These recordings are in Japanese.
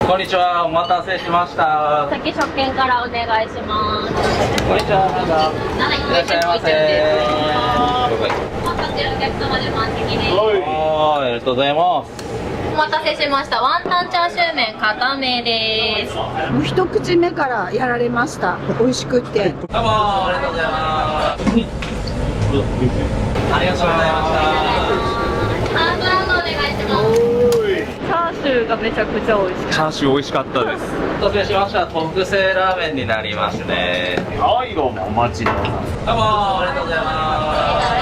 こんにちは、お待たせしました。先食券からお願いします。こんにちは、いらっしゃいませ。お待たせお客様で満席です。はい、ありがとうございます。お待たせしました。ワンタンチャーシュー麺固めです。もう一口目からやられました。美味しくって。どうもありがとうございます。ありがとうございました。ハーフランドお願いします。チャーシューがめちゃくちゃ美味しい。チャーシュー美味しかったです。お待たせしました。特製ラーメンになりますね。はい、どうもお待ちどうさん。どうもありがとうございます。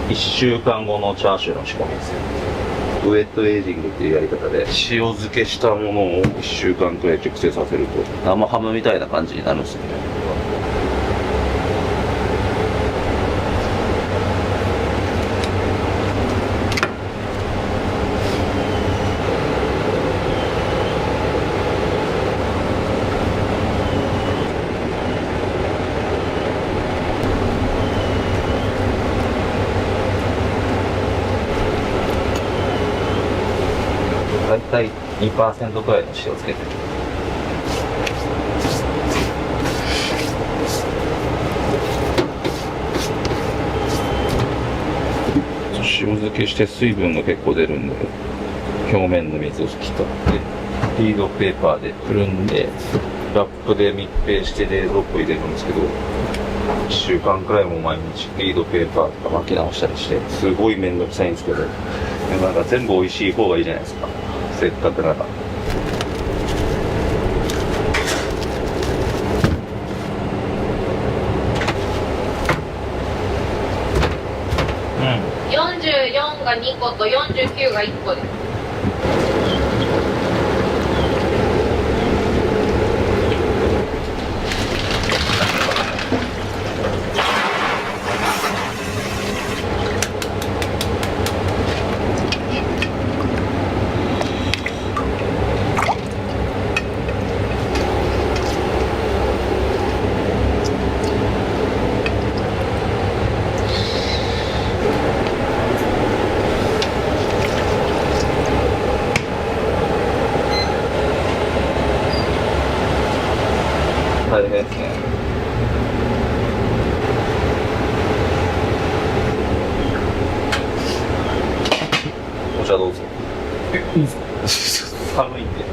1週間後のチャーシューの仕込みですよ。ウェットエイジングっていうやり方で塩漬けしたものを1週間くらい熟成させると生ハムみたいな感じになるんですよね。だいたい 2% くらいの塩をつけてる。塩漬けして水分が結構出るんで、表面の水を拭き取ってリードペーパーでくるんでラップで密閉して冷蔵庫入れるんですけど、1週間くらいも毎日リードペーパーとか巻き直したりしてすごいめんどくさいんですけど、でもなんか全部美味しい方がいいじゃないですか、せっかくなら。44が2個と49が1個です。大変ですね。お茶どうぞ。いいですか？寒いんで。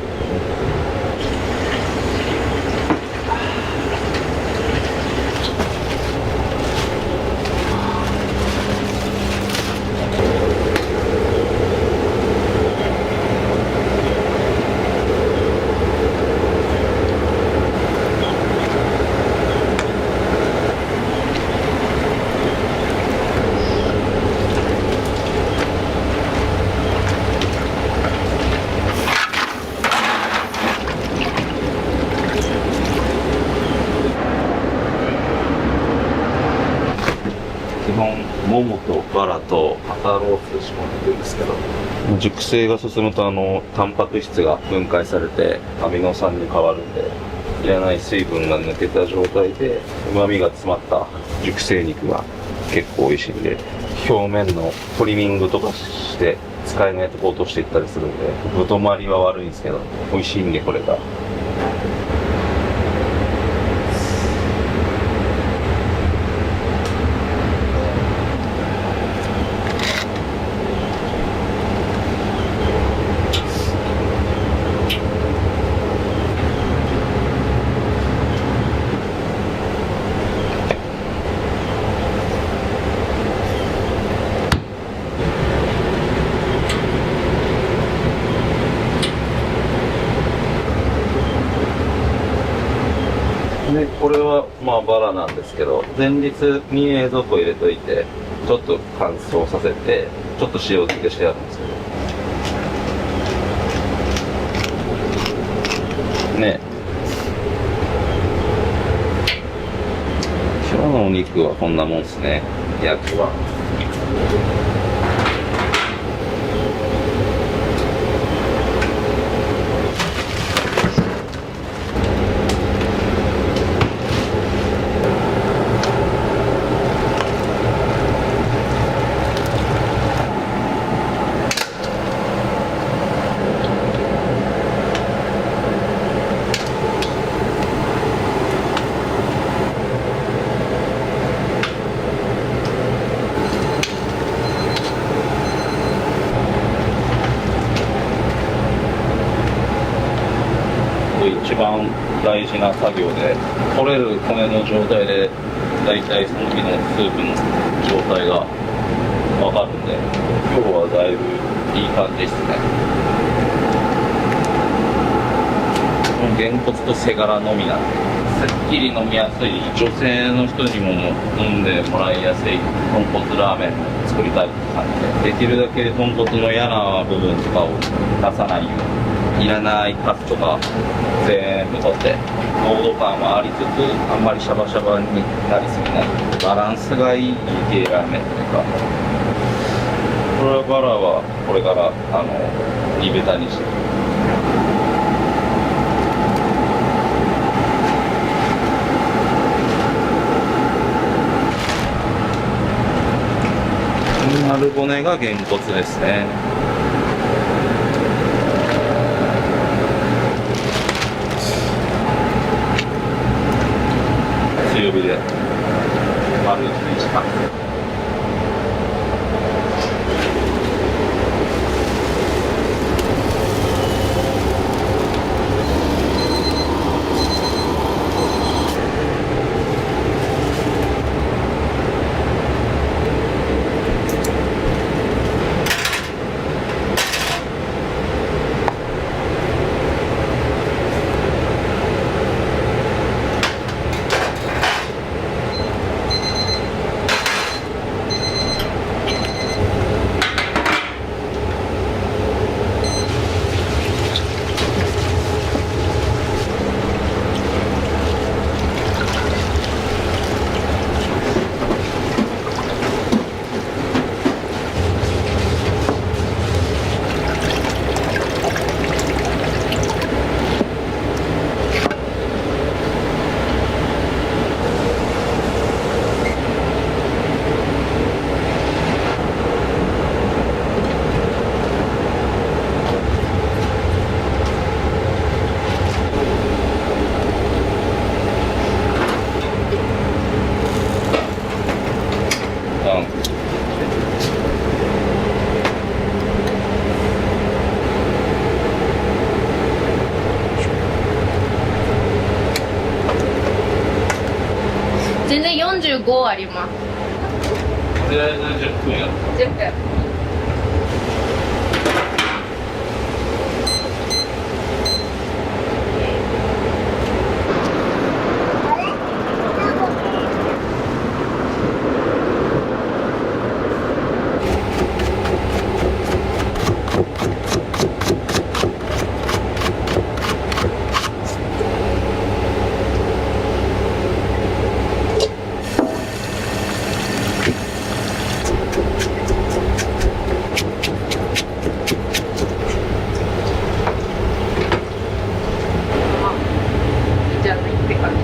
基本ももとバラと肩ロース仕込んでるんですけど、熟成が進むとタンパク質が分解されてアミノ酸に変わるんで、いらない水分が抜けた状態で旨味が詰まった熟成肉が結構美味しいんで、表面のトリミングとかして使えないとこ落としていったりするんで、太回りは悪いんですけど美味しいんで、これが。これはまあバラなんですけど、前日に冷蔵庫入れといてちょっと乾燥させてちょっと塩漬けしてあるんですけどね。今日のお肉はこんなもんですね、焼きは。一番大事な作業で、取れる骨の状態でだいたいその日のスープの状態が分かるんで、今日はだいぶいい感じですね。げんこつと背ガラのみなんで、すっきり飲みやすい、女性の人にも飲んでもらいやすい豚骨ラーメンを作りたいって感じで、できるだけ豚骨の嫌な部分とかを出さないように、いらないカスとか全部取って濃度感はありつつ、あんまりシャバシャバになりすぎない、バランスがいい系ラーメンというか。これはバラはこれから煮べたにして、丸骨がげんこつですね。強火で丸1時間。全然45あります。とりあえず10分やった。10分。じゃないって感じ。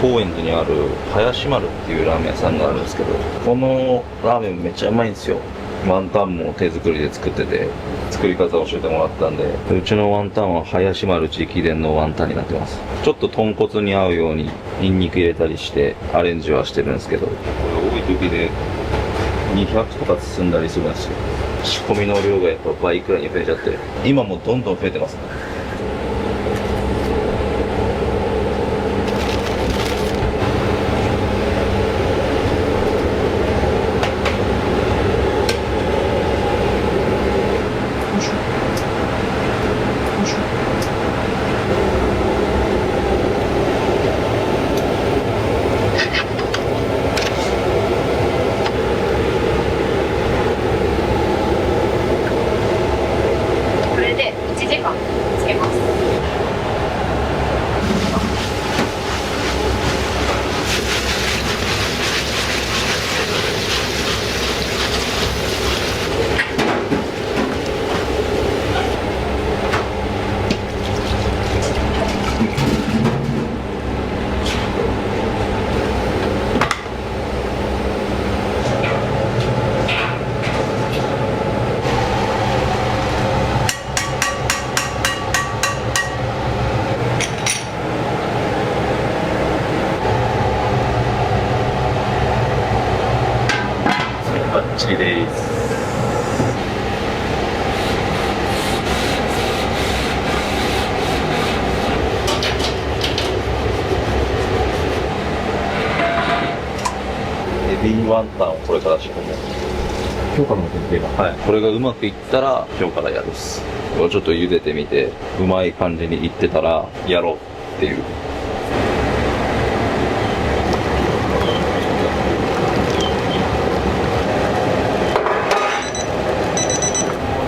高円寺にある林丸っていうラーメン屋さんがあるんですけど、このラーメンめっちゃうまいんですよ。ワンタンも手作りで作ってて、作り方を教えてもらったんで、うちのワンタンは林丸直伝のワンタンになってます。ちょっと豚骨に合うようにニンニク入れたりしてアレンジはしてるんですけど、これ多い時で200とか包んだりするんですよ。仕込みの量がやっぱ倍くらいに増えちゃってる。今もどんどん増えてますね。これで1時間つけます。バッチリです。エビワンタンをこれから仕込む。今日からの決定が。はい。これがうまくいったら今日からやるっす。これちょっと茹でてみて、うまい感じにいってたらやろうっていう。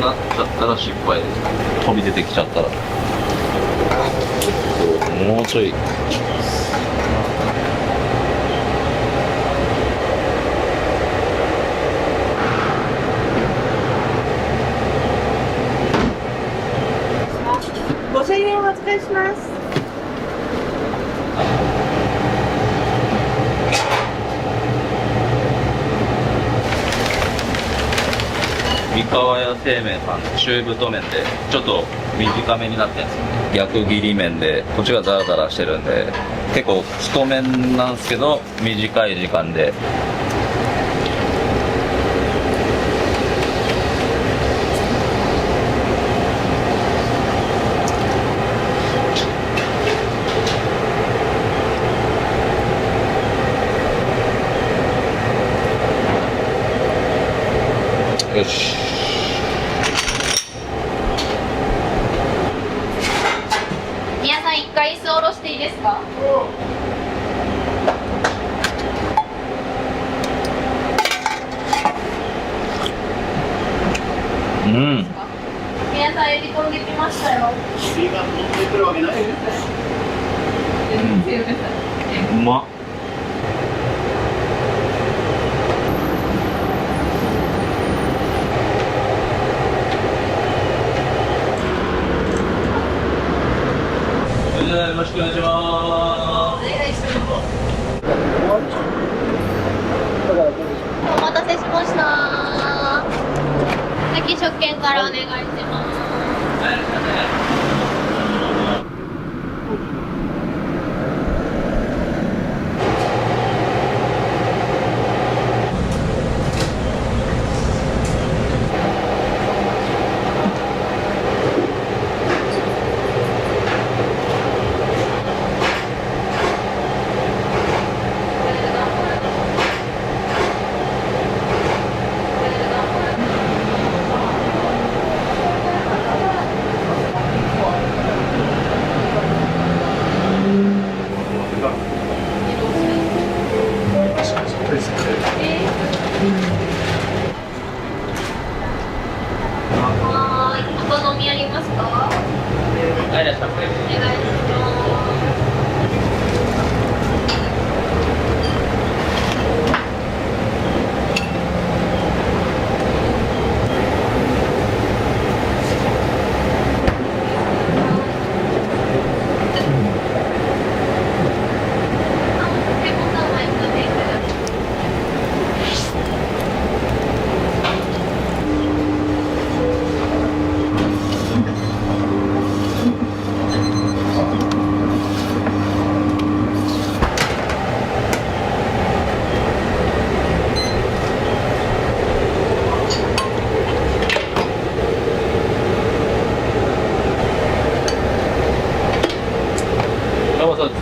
なっちゃったら失敗です。飛び出てきちゃったら。もうちょい。5000円お預かりします。三河屋製麺さん中太麺でちょっと短めになってるんですよね。逆切り麺でこっちがザラザラしてるんで結構太麺なんですけど短い時間で。よし。皆さん一回椅子下ろしていいですか？うん。皆さんエビ飛んできましたよ。エビが飛んでくるわけない。うまっ。よろしくお願いします。お願いします。お待たせしました。先食券からお願いします。そうです。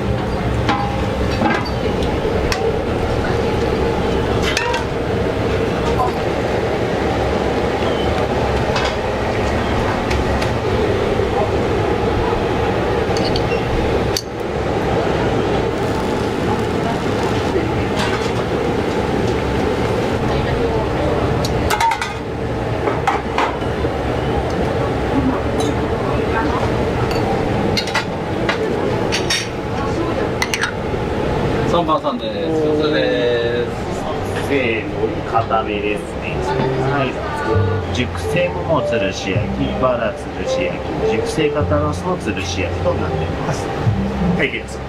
3番さんです。一つです。せーの、固めですね。はい。熟成桃つるし焼き、バラつるし焼き、熟成肩ロースのつるし焼きとなっています。はい、です。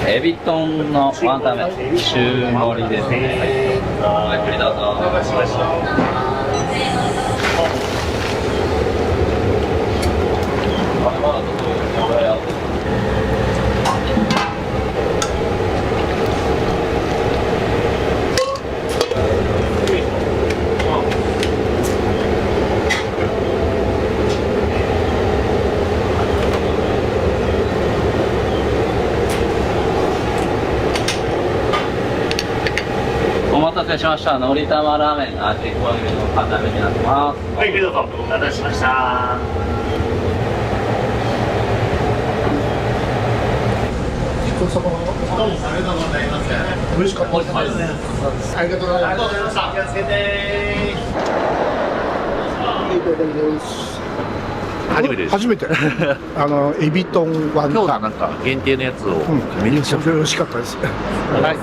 エビ豚のワンタン麺、中盛りですね。はい、ゆっくりどうぞ。お待たせしました。お待たせしました。のり玉ラーメン、味濃いめの固めになってます。はい、どうぞ。お待たせしました。ごちそうさまどうもありがとうございます。美味しかったです。ありがとうございました。気をつけて初めてです。初めて。エビ豚ワンタン。なんか限定のやつを、めっちゃ美味しかったです。はい。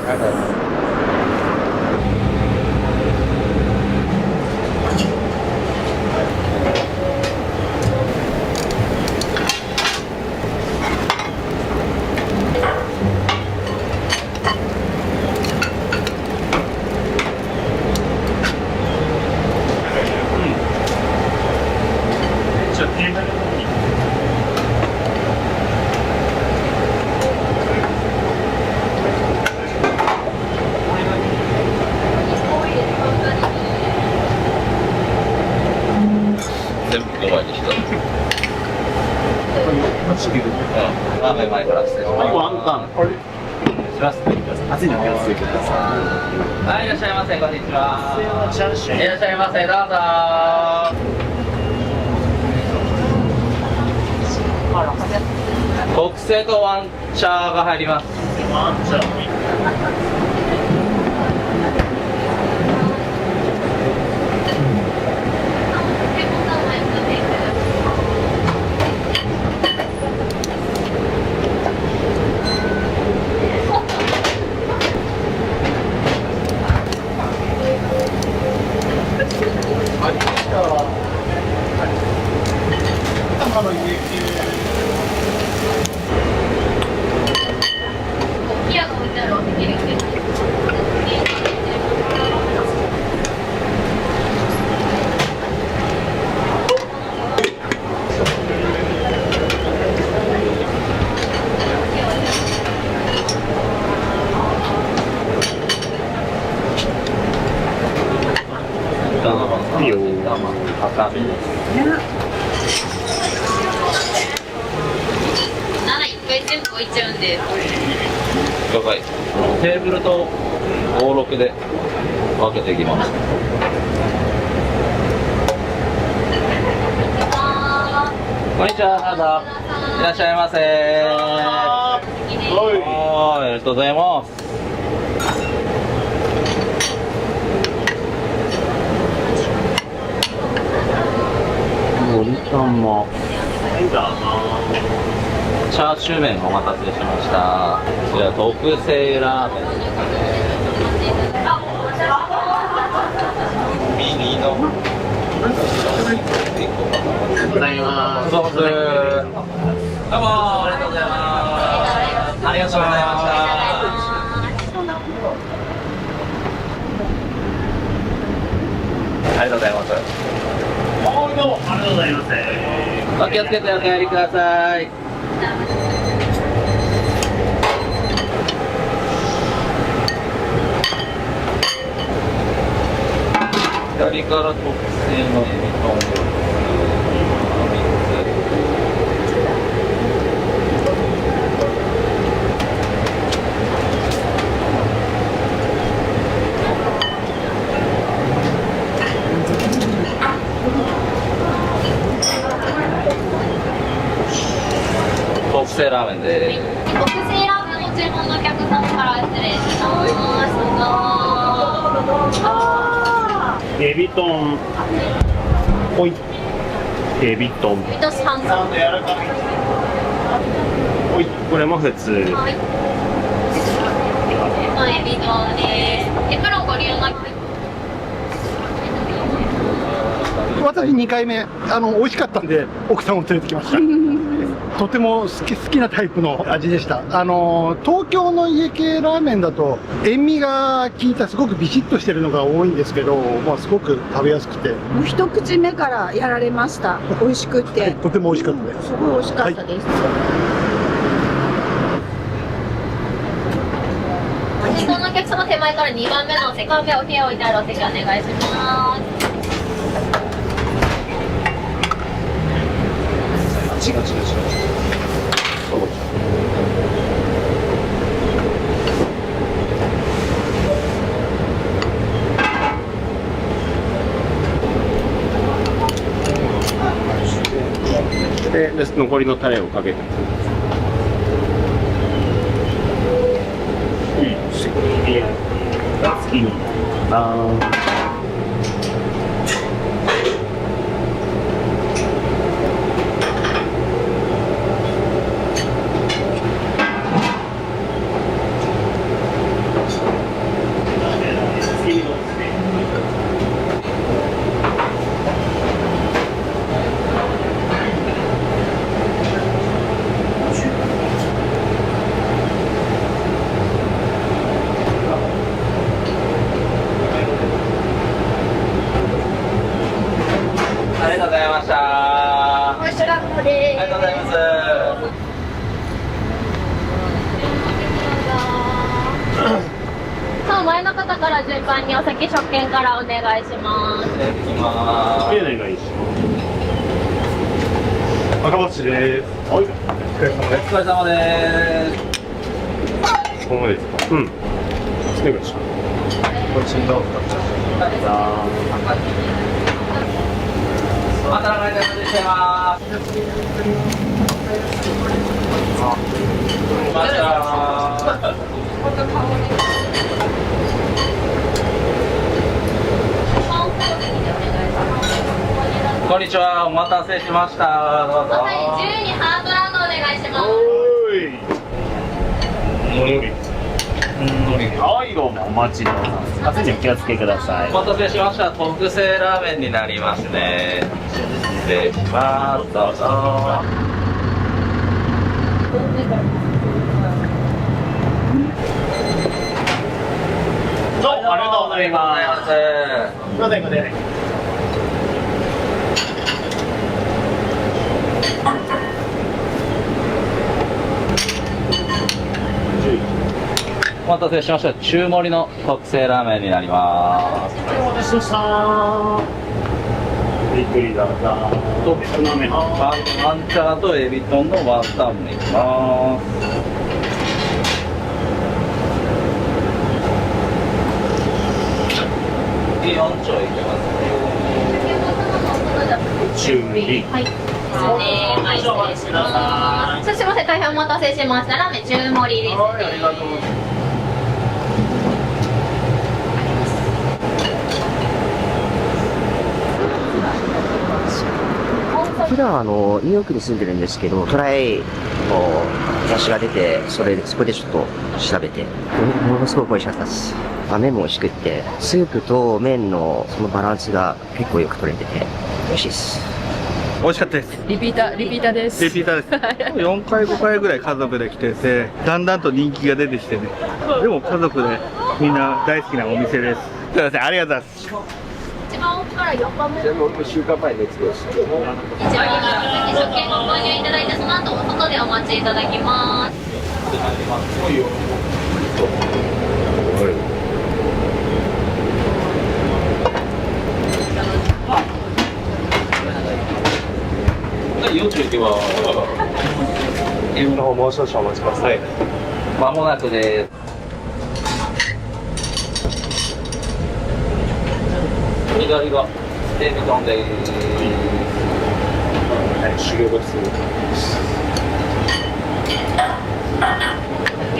全部5枚にした。ラーメン前から失礼します。ワンタン。します。熱いの気をつけてくださはい、いらっしゃいませ。こんにちは。い。チャーシュー。いらっしゃいませ。どうぞ。特製とワンチャーが入ります。ワンチャー。いいよ。赤身です。なら一回全部置いちゃうんで。了解。テーブルと56で分けていきます。こんにちは、どうぞ。いらっしゃいませ。はい、ありがとうございます。どうも。チャーシュー麺お待たせしました。こちら特製ラーメンミニのございます。どうもありがとうございます。ありがとうございました。ありがとうございます。どうもありがとうございます。お気をつけてお帰りください。左から特製のエビと特製ラーメンです。特製ラーメンの注文のお客様から失礼します。エビトン。ほい。エビトン。ミトス半蔵。ほい。これも普通。はい。エビ丼です。エプロンご利用なく。私2回目美味しかったんで奥さんを連れてきましたとても好きなタイプの味でした。東京の家系ラーメンだと塩味が効いたすごくビシッとしてるのが多いんですけど、まあ、すごく食べやすくて、もう一口目からやられました。美味しくて、とても美味しかったです。すごい美味しかったです。先頭のお客様手前から2番目のお席、お部屋置いてあるお席お願いします。違う。で、残りのタレをかけて。好きにな。ありがとうございました。おいしかったです。ありがとうございます。さあ、前の方から順番にお席食券からお願いします。いただきます。お願いし赤松です。ます。はい。お疲れ様です。このままですか。うん。お願いします。こっちどうぞ。また長い間お待ちしてます。また。こんにちは、お待たせしました。どうぞ。はい、12ハートランドお願いします。はい、どうもお待ちどうさま。熱いにお気をつけください。お待たせしました。特製ラーメンになりますね。失礼します。どうぞ。どうもありがとうございます。すみません、ご丁寧に。お待たせしました。中盛りの特製ラーメンになります。お待たせしました。びっくりだった。と、アンチャーとエビトンのワンタンもいきます。4丁いけますね。中盛。はい。はい、失礼します。すみません、大変お待たせしました。ラーメン中盛りです。はい、ありがとうございます。本当普段はニューヨークに住んでるんですけど、トライの雑誌が出て、そこでちょっと調べて、ものすごく美味しかったです。麺も美味しくって、スープと麺のそのバランスが結構よく取れてて、美味しいです。美味しかったです。リピーターです。リピーターです。4回5回ぐらい家族で来てて、だんだんと人気が出てきてね。でも家族でみんな大好きなお店です。すいません、ありがとうございます。一番奥から4番目。全部俺も週間前に熱出して。一番食券ご購入いただいて、その後お外でお待ちいただきます。4中行けば、ゲームの方もう少々お待ちください。まもなくで。左がテーブルトンで、修行室。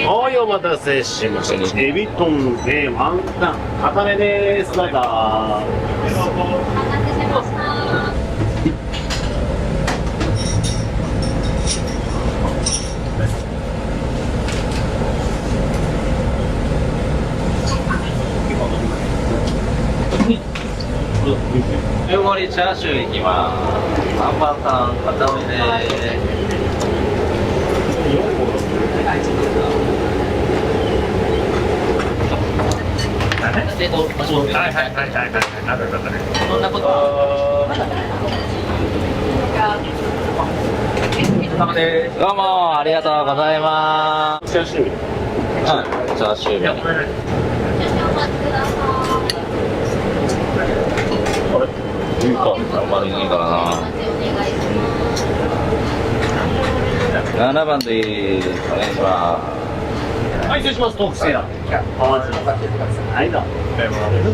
はい、お待たせしました。エビトンでワンタン、固めです。どうぞ。お待たせしました。大盛りチャーシューいきます。3番さん、固めで。そんなことどうもありがとうございます。チャーシュー。はい、チャーシュー。お待ちください。いいか、あんまりいいからな。7番でいい。お願いします。はい、失礼します。特製だ。お待ちください。はい、どうも。ありが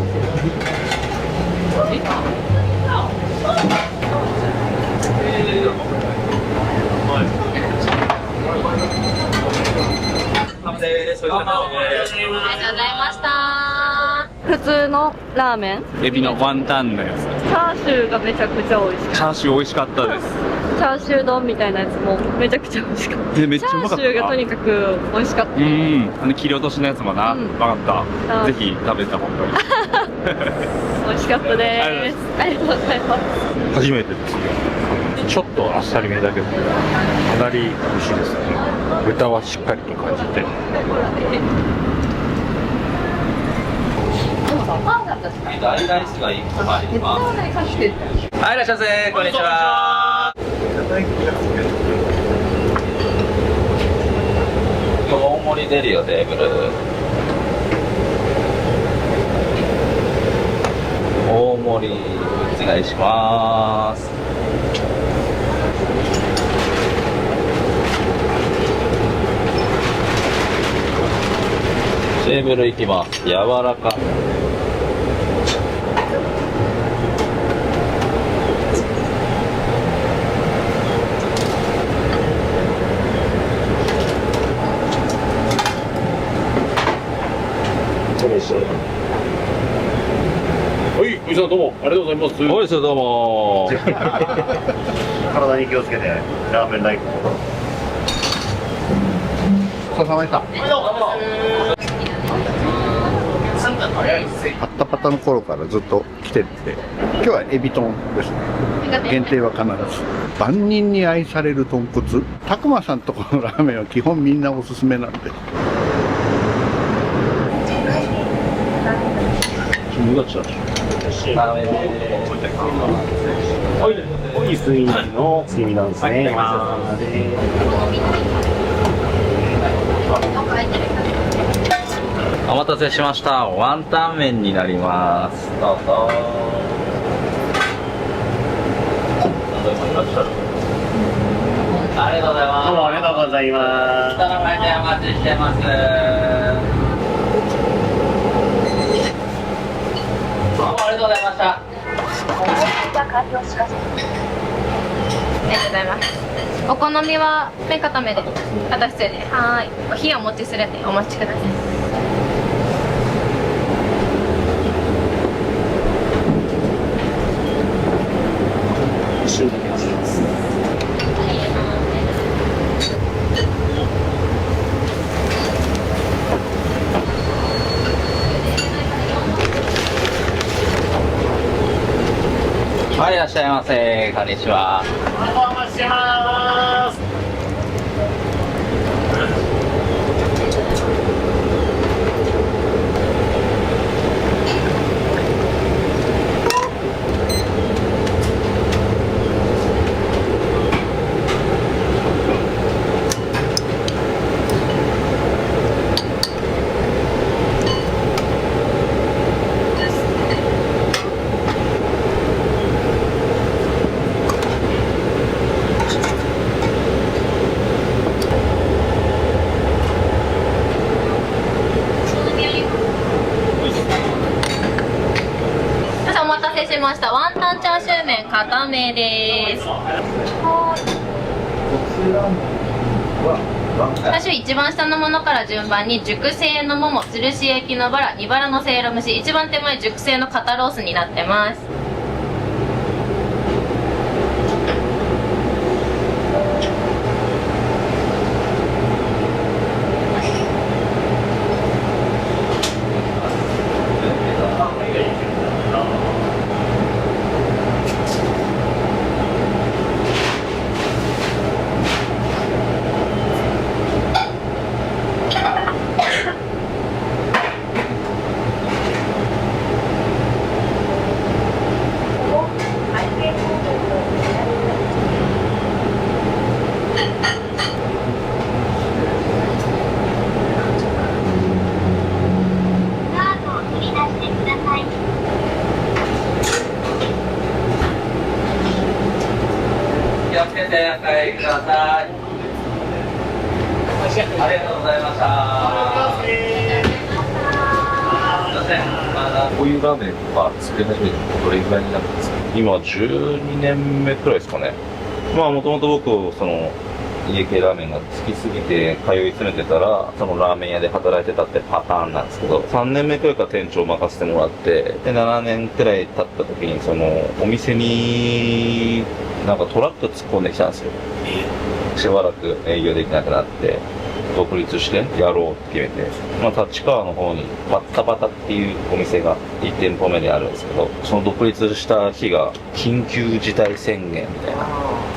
とうございました。普通のラーメン、エビのワンタンのやつ。チャーシューがめちゃくちゃ美味しかった。チャーシュー美味しかったです。チャーシュー丼みたいなやつもめちゃくちゃ美味しかった。めっちゃうまかった。チャーシューがとにかく美味しかった。切り落としのやつもな、うまかった。ぜひ食べた方がいい。美味しかったです。ありがとうございます。初めてですよ。ちょっとあっさりめだけど、かなり美味しいですね。豚はしっかりと感じて。大ライスが1個あります。はい、いらっしゃいませ。こんにちは。大盛り出るよ、テーブル。大盛りお願いします。テーブルいきます。柔らか。はい、おじさんどうもありがとうございます。おいですよ、どうも。体に気をつけて、ラーメン大根。お疲れ様でした。パッタパタの頃からずっと来てて、今日はエビ豚ですね。限定は必ず。万人に愛される豚骨。たくまさんとこのラーメンは基本みんなおすすめなんで。はい、スイーツの月見なんですね。お待たせしました。ワンタン麺になります。どうぞ。ありがとうございます。どうもありがとうございます。お待ちしてます。どうもありがとうございました。ありがとうございます。お好みは麺固めで、あと普通で、はい。火をお持ちするんでお待ちください。一瞬だけ走ります。っしゃいませ。こんにちは。お待ちしてます。皆さんお待たせしました。ワンタンチャーシュー麺固めです。チャーシュー一番下のものから順番に熟成のもも、つるし焼きのバラ、煮バラのせいろ蒸し、一番手前熟成の肩ロースになってます。気をつけてお帰りください。ありがとうございました。すいません。こういうラーメンは作り始めてどれぐらいになるんですか？今12年目くらいですかね。まあもともと僕家系ラーメンが好きすぎて通い詰めてたらそのラーメン屋で働いてたってパターンなんですけど、3年目くらいから店長を任せてもらって、で7年くらい経った時にお店になんかトラック突っ込んできたんですよ。しばらく営業できなくなって独立してやろうって決めて、立川の方にバッタバタっていうお店が1店舗目であるんですけど、その独立した日が緊急事態宣言みたいな、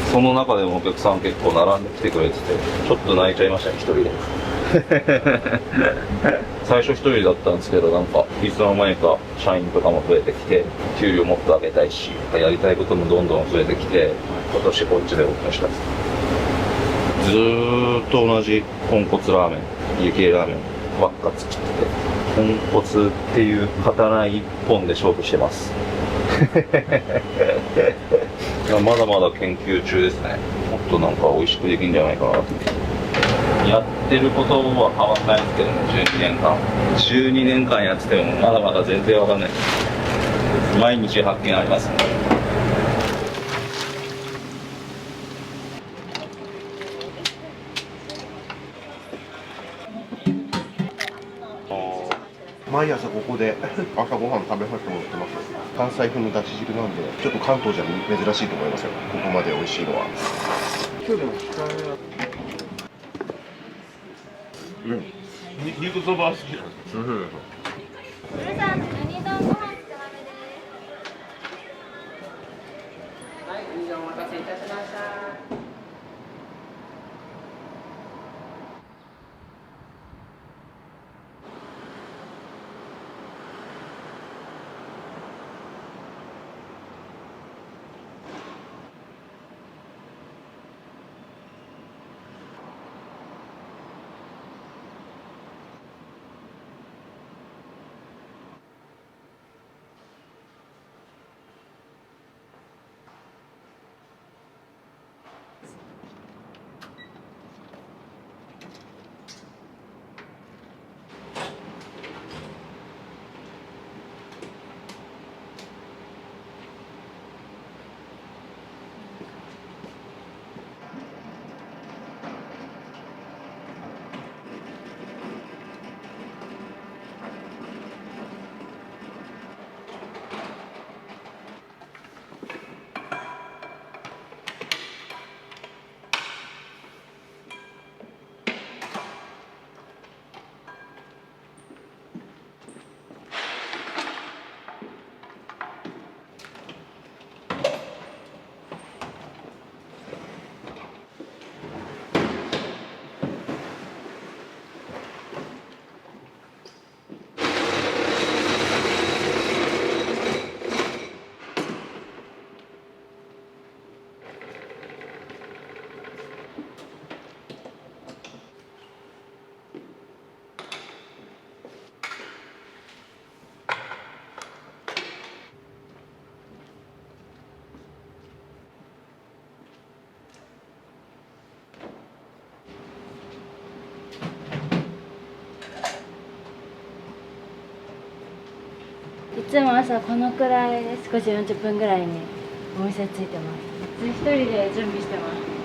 その中でもお客さん結構並んできてくれてて、ちょっと泣いちゃいましたね、一人で。最初一人だったんですけど、なんかいつの間にか社員とかも増えてきて、給料もっと上げたいし、やりたいこともどんどん増えてきて、今年こっちでオープンしたんです。ずーっと同じ豚骨ラーメン、家系ラーメンばっか作ってて、豚骨っていう刀一本で勝負してます。いやまだまだ研究中ですね。もっとなんか美味しくできるんじゃないかなと。やってることは変わんないんですけどね、12年間。12年間やっててもまだまだ全然わかんない。毎日発見ありますね。毎朝ここで朝ごはん食べさせてもらってます。関西風のだし汁なんで、ちょっと関東じゃ珍しいと思いますよ。ここまで美味しいのは。今日でも肉そば好きなんですか？つも朝このくらい少し40分ぐらいにお店着いてます。一人で準備してます。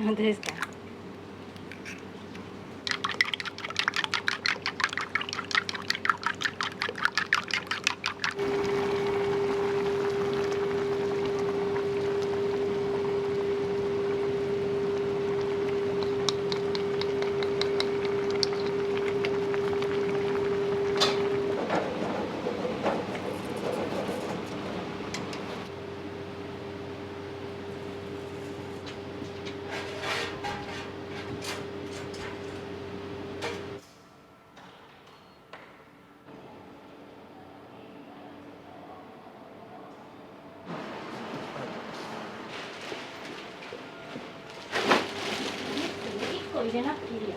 本当ですか？1個入れなくていいよ。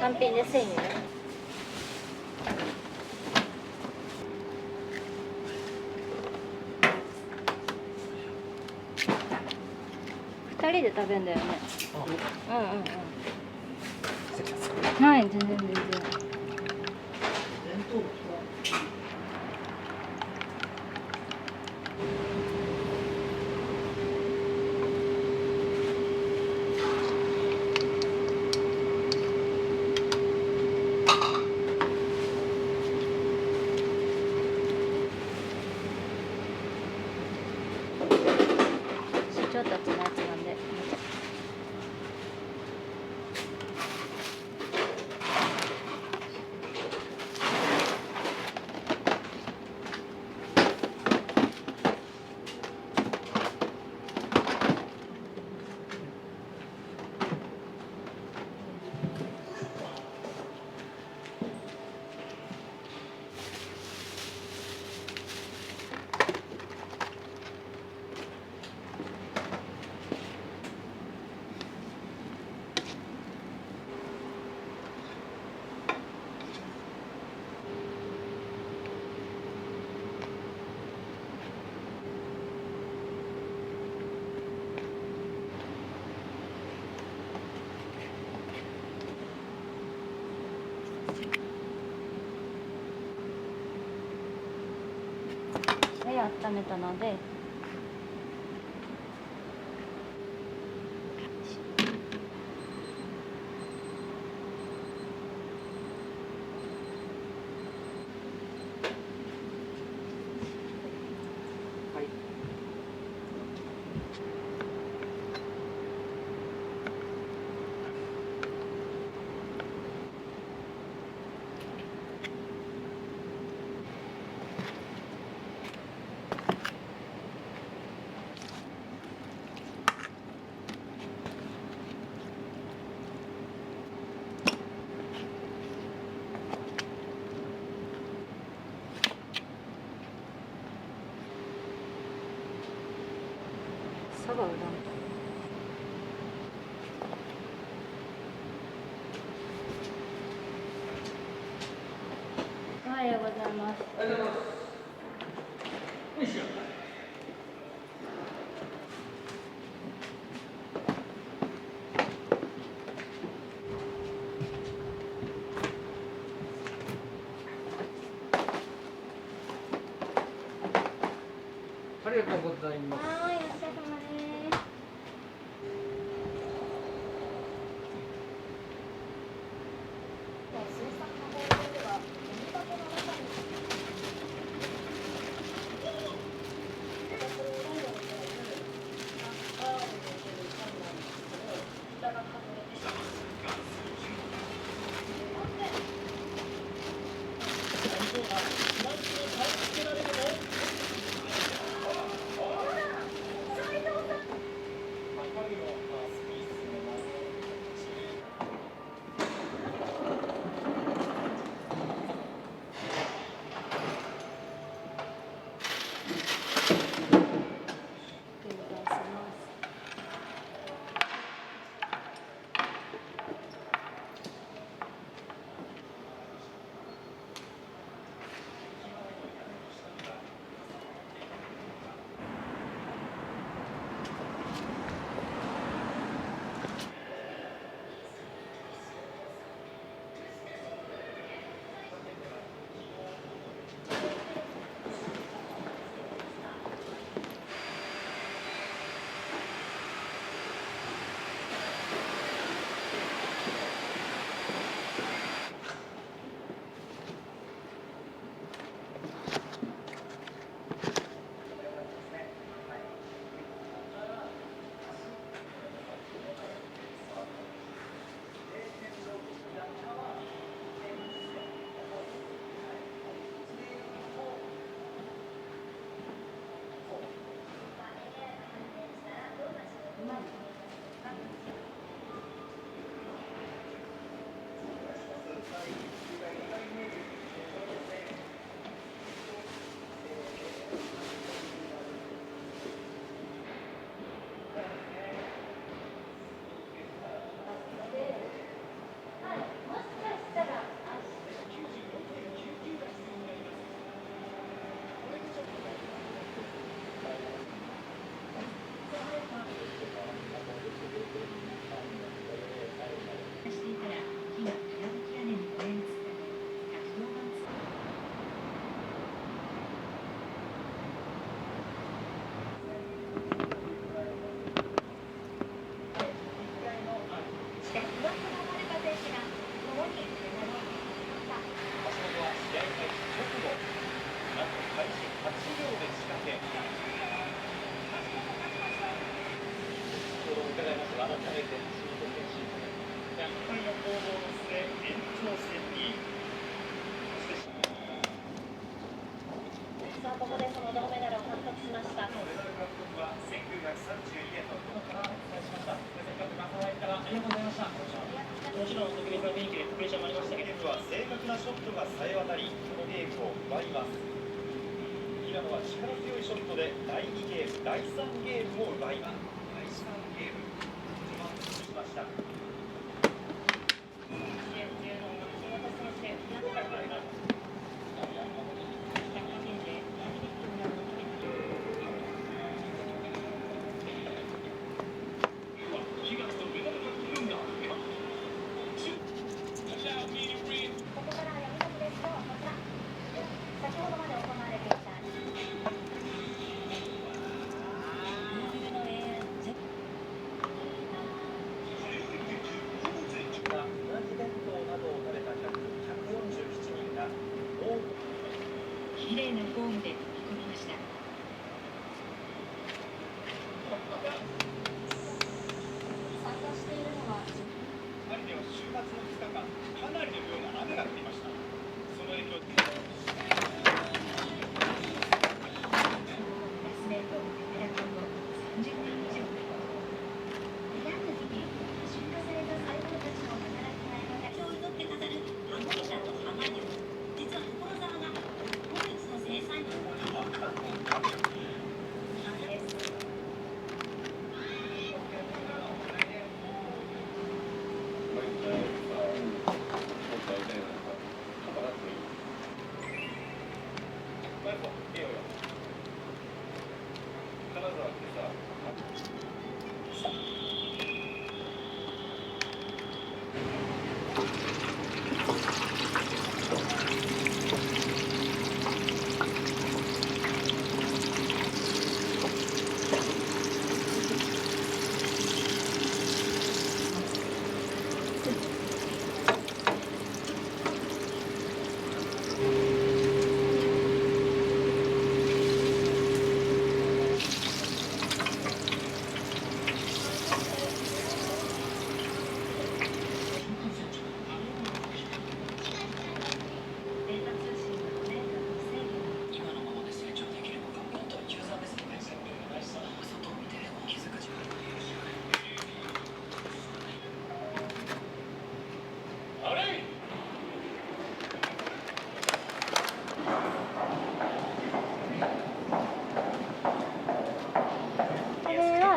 単品で1000円。2人で食べんだよね。うんうんうん。はい、全然。社長たちのやつなんで。温めたので、そばうどん。おはようございます。ありがとうございます。はい、お疲れ様です。さあここでその銅メダルを獲得しました。もちろん特別な雰囲気でプレッシャーもありましたけど、は正確なショットが冴え渡り、このゲームを奪います。平野は力強いショットで第2ゲーム、第3ゲームも奪います。第3ゲーム、しました。綺麗なフォームで飛び込みました。参加しているのはパリでは週末の2日間、かなりの量の雨が降りました。その影響で休めとメダルを30年以上選んだ時に出荷された細胞たちの働きがいがを祈って語るハモリ社とハマリュウ。実は所沢が本日の生産量を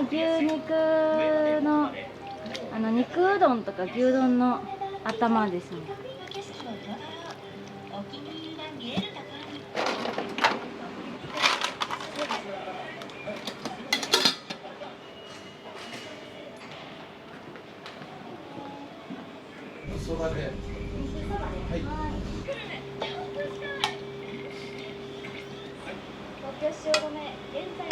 牛肉の肉うどんとか牛丼の頭ですね。そばで、はい。東京汐留、現在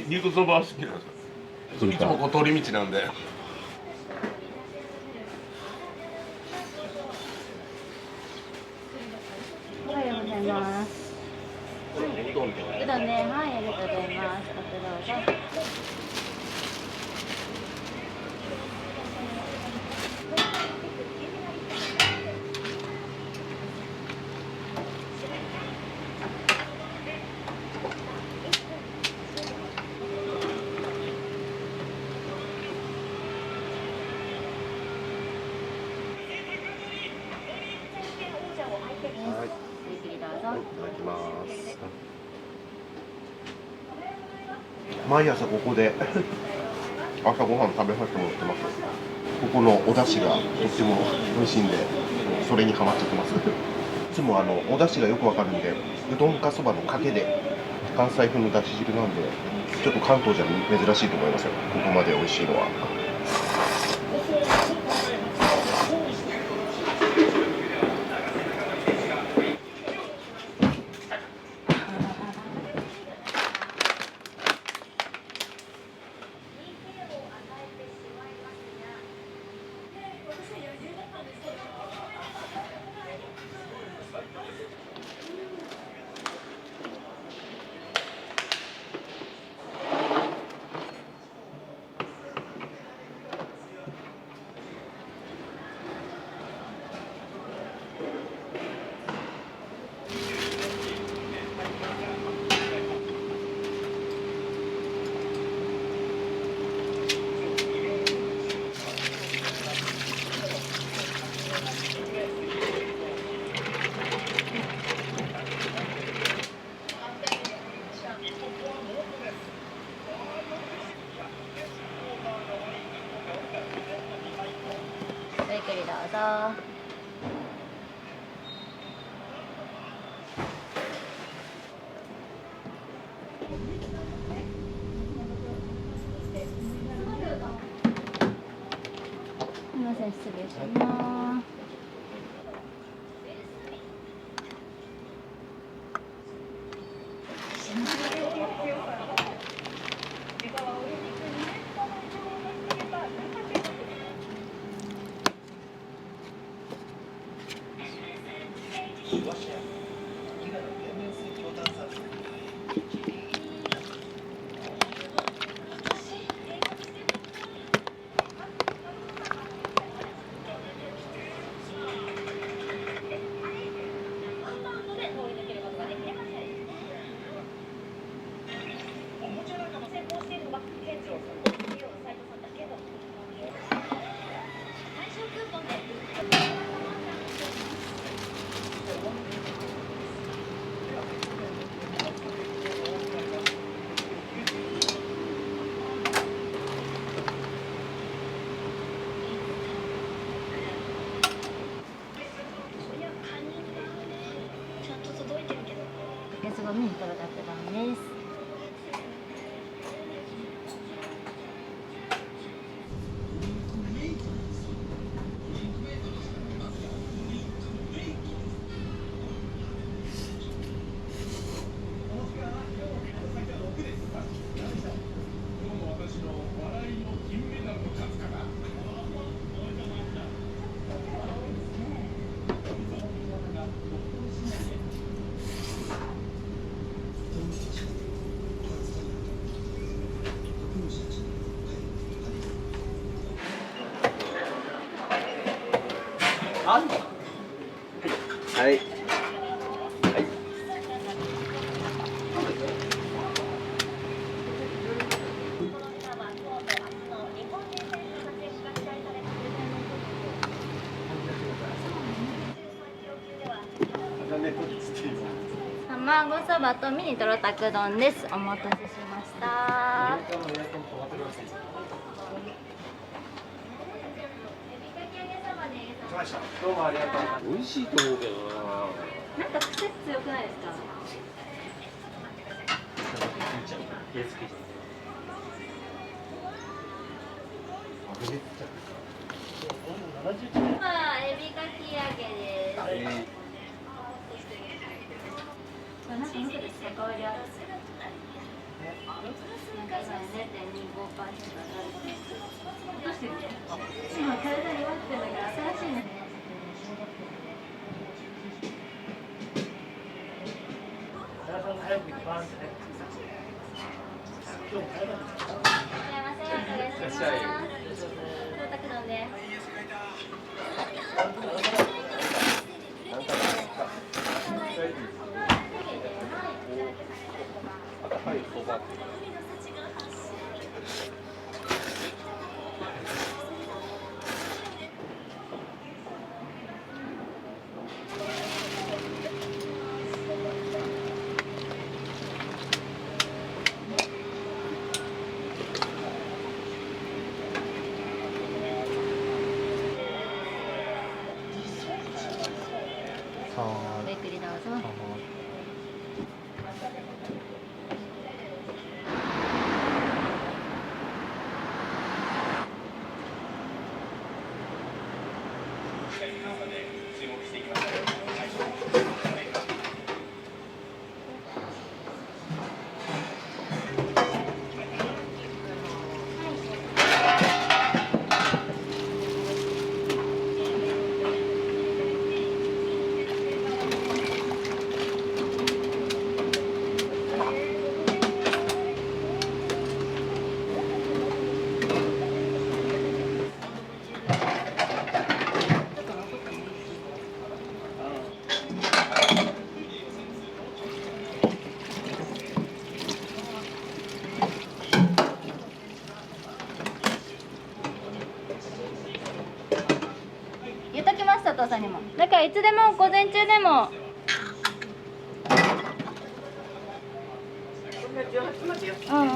肉そば好きなんですよ。いつもこう通り道なんで。おはようございます。うどんね、はい、ありがとうございます。どうぞ。毎朝ここで朝ごはん食べさせてもらってます。ここのお出汁がとっても美味しいんで、それにハマっちゃってます。いつもお出汁がよくわかるんで、うどんかそばのかけで関西風の出汁汁なんでちょっと関東じゃ珍しいと思いますよ、ここまで美味しいのは。ごゆっくりどうぞ。すみません、失礼します。消しゴムに取るだけなんです。はい。卵そばとミニトロたく丼です。お待たせしました。どうもありがとうございます。美味しいと思うけどな。なんか癖強くないですか？エビかき揚げです。なんか無くですか？香りある。どうしてる？今体に弱ってるのが新しいね。いらっしゃいませ、お願いします。トロたく丼です。はい、そば。ごゆっくりどうぞ。かいつでも午前中でも。うんうんうん。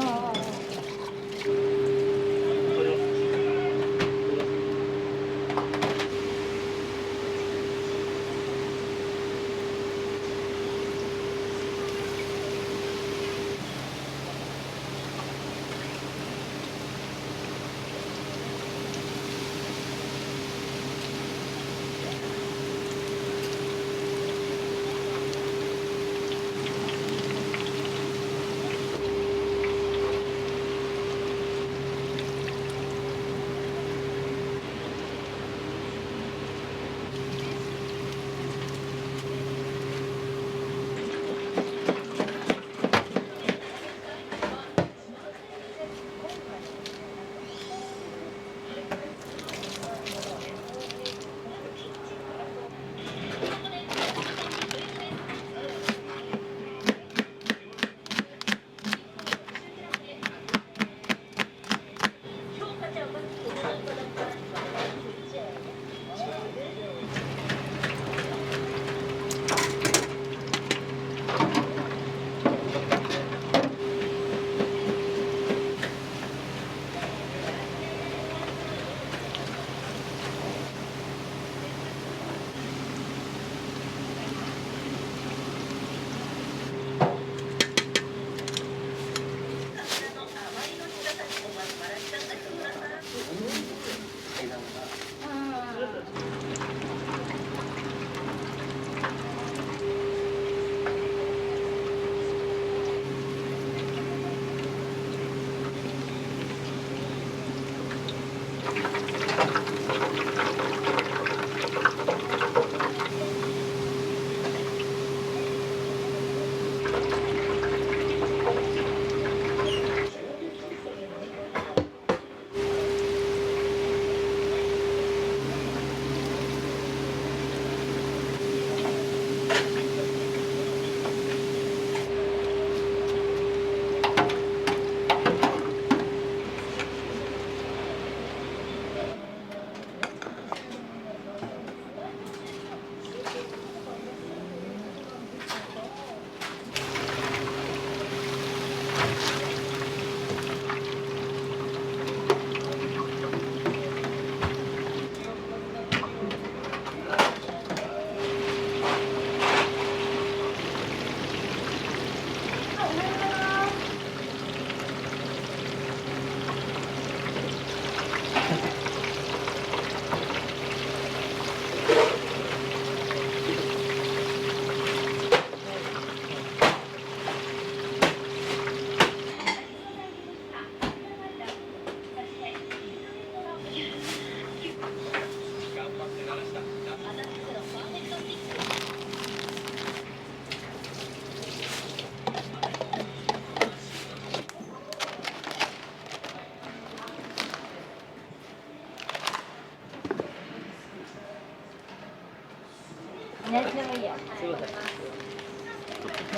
ね、でもいいや。の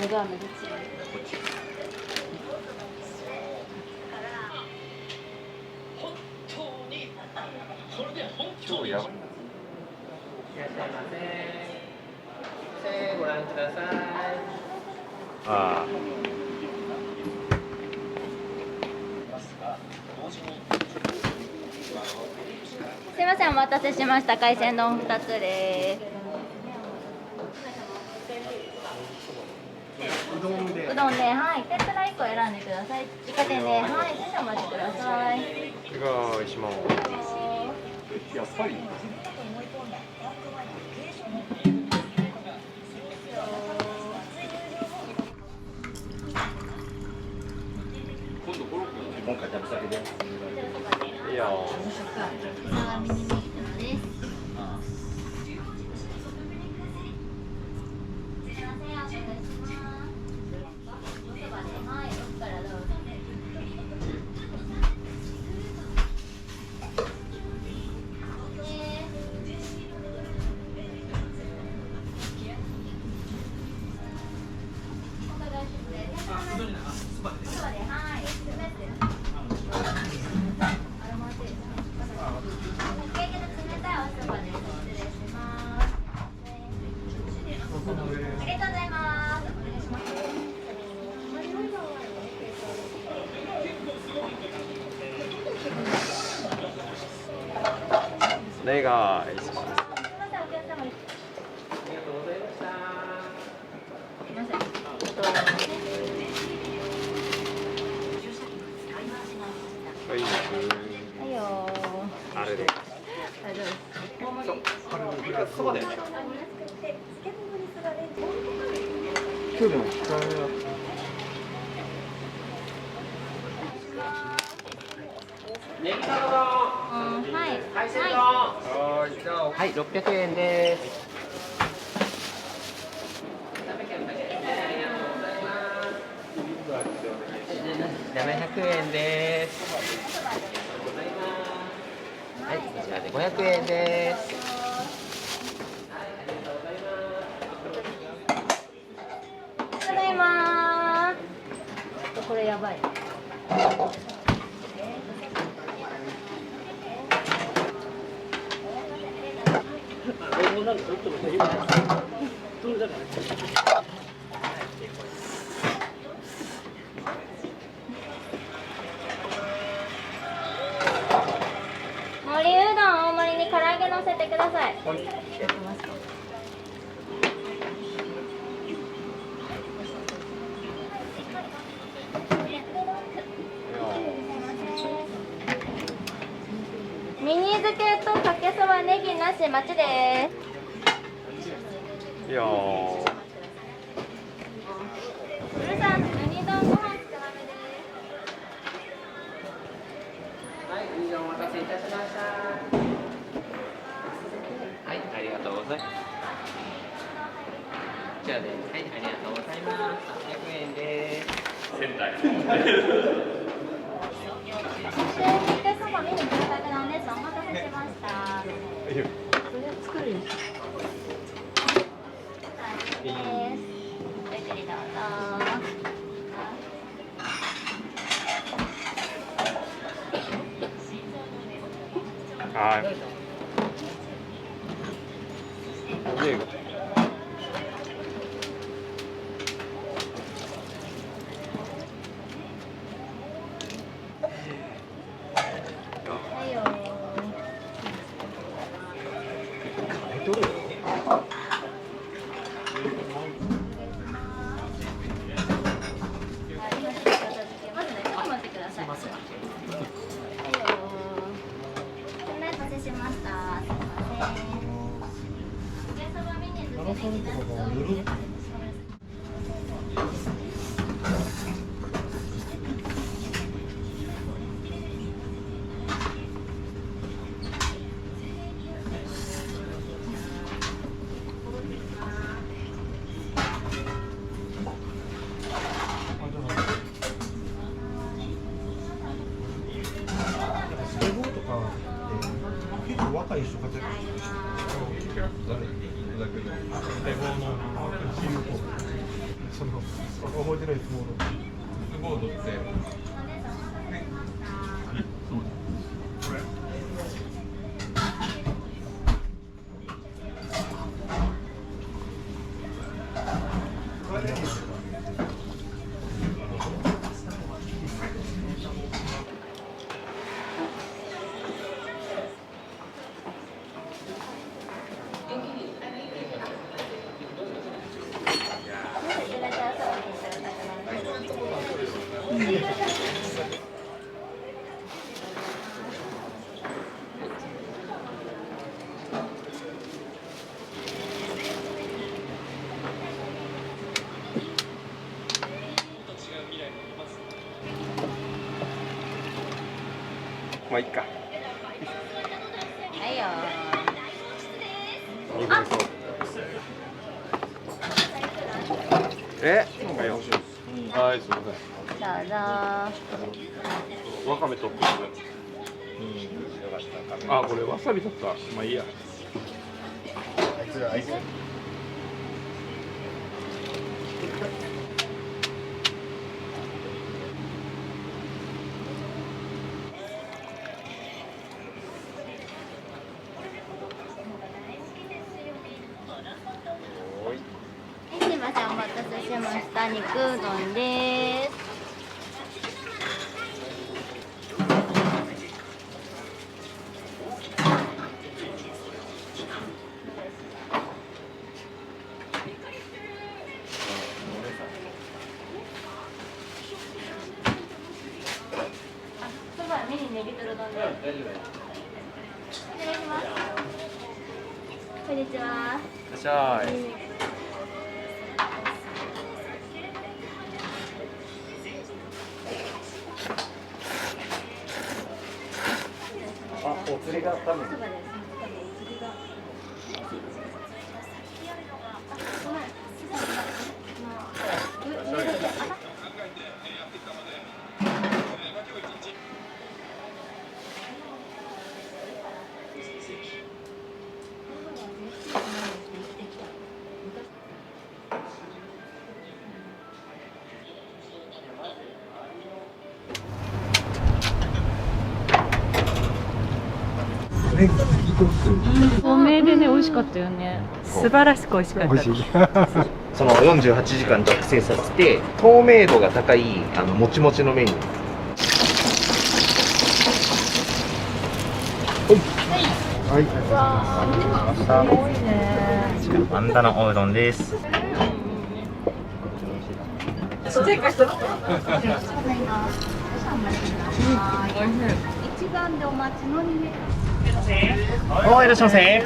ど飴どっち？超やばい。ご覧ください。ああ。すいません、お待たせしました。海鮮丼2つです。うどんで、はい、天ぷら1個選んでください。自家店で、はい、少々お待ちください。お願いします。やっぱり。今回食べ先で。いいよ。とうございます。お願いします。お願いします。すみません、お客様。ありがとうございました。すみません。はい、はいよあれで。大丈夫です。そばだよね。今日でも控えめだっはい海鮮丼。はい、600円です。700円です。はい、こちらで500円です。ただいまー。これやばい。盛りうどん大盛りに唐揚げ乗せてください。ミニ漬けとかけそばネギなし待ちでいやー。す。うるさん、ウニ丼ご飯少なめです。はい、以上お待たせいたしました。はい、ありがとうございます。こちらです。はい、ありがとうございます。300円です。仙台。かけそばミニ牛角丼です。お待たせしました。これ作るんです。です。ごゆっくりどうぞ。はい。はいよまずね、ちょっと待ってください。はいよお待たせしました。すいません。かけそばミニ漬けネギナスおいしいです。スケボーとかって結構若い人が出てる。スケボーのその覚えてないスモード。スモードってまあいいか。はいよはい、すみません。どうぞ。わかめトッピング。あ、これわさびだった。まあいいや。した肉うどんです。そばミニネギトロ丼です。失礼します。こんにちは。いらっしゃい。あ、お釣りが多分。透明でね、美味しかったよね。素晴らしく美味しかった。その48時間熟成させて透明度が高いもちもちの麺に。はい、ありがとうございました。すごいね。パンダのおうどんです。一番でお待ちの2名。お、いらっしゃいませ。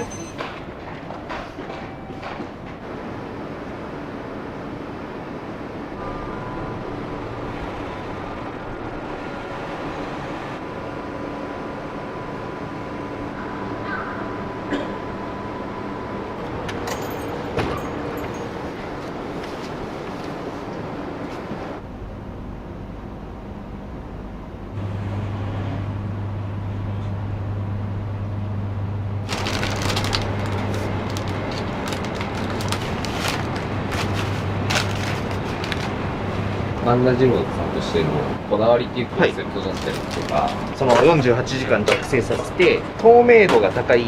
神田二郎さんとしてのこだわりっていうコンセプトだったりとか、その48時間熟成させて透明度が高い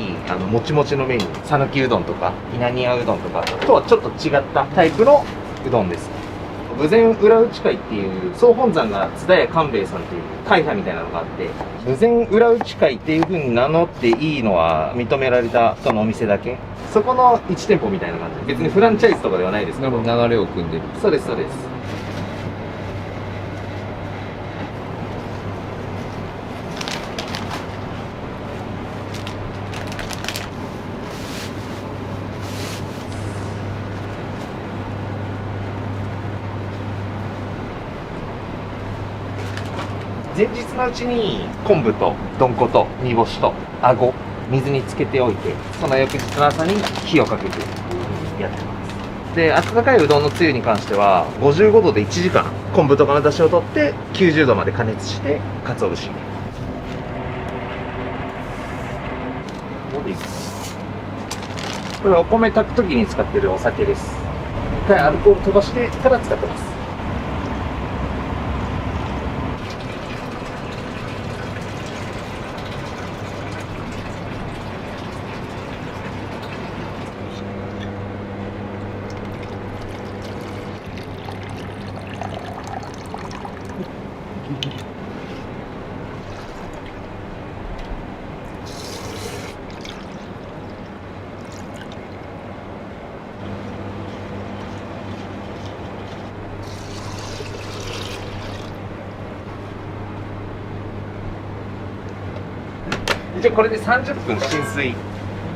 もちもちの麺に讃岐うどんとか稲庭うどんとかとはちょっと違ったタイプのうどんです。豊前裏打会っていう総本山が津田屋官兵衛さんっていう会派みたいなのがあって、豊前裏打会っていう風に名乗っていいのは認められたそのお店だけ。そこの1店舗みたいな感じで、別にフランチャイズとかではないですけど、流れを組んでる。そうですそうです。前日のうちに昆布とどんこと煮干しとあご水につけておいて、その翌日の朝に火をかけてやってます。で、温かいうどんのつゆに関しては55度で1時間昆布とかの出汁を取って90度まで加熱して鰹節に。これはお米炊く時に使っているお酒です。一回アルコール飛ばしてから使ってます。一応これで30分浸水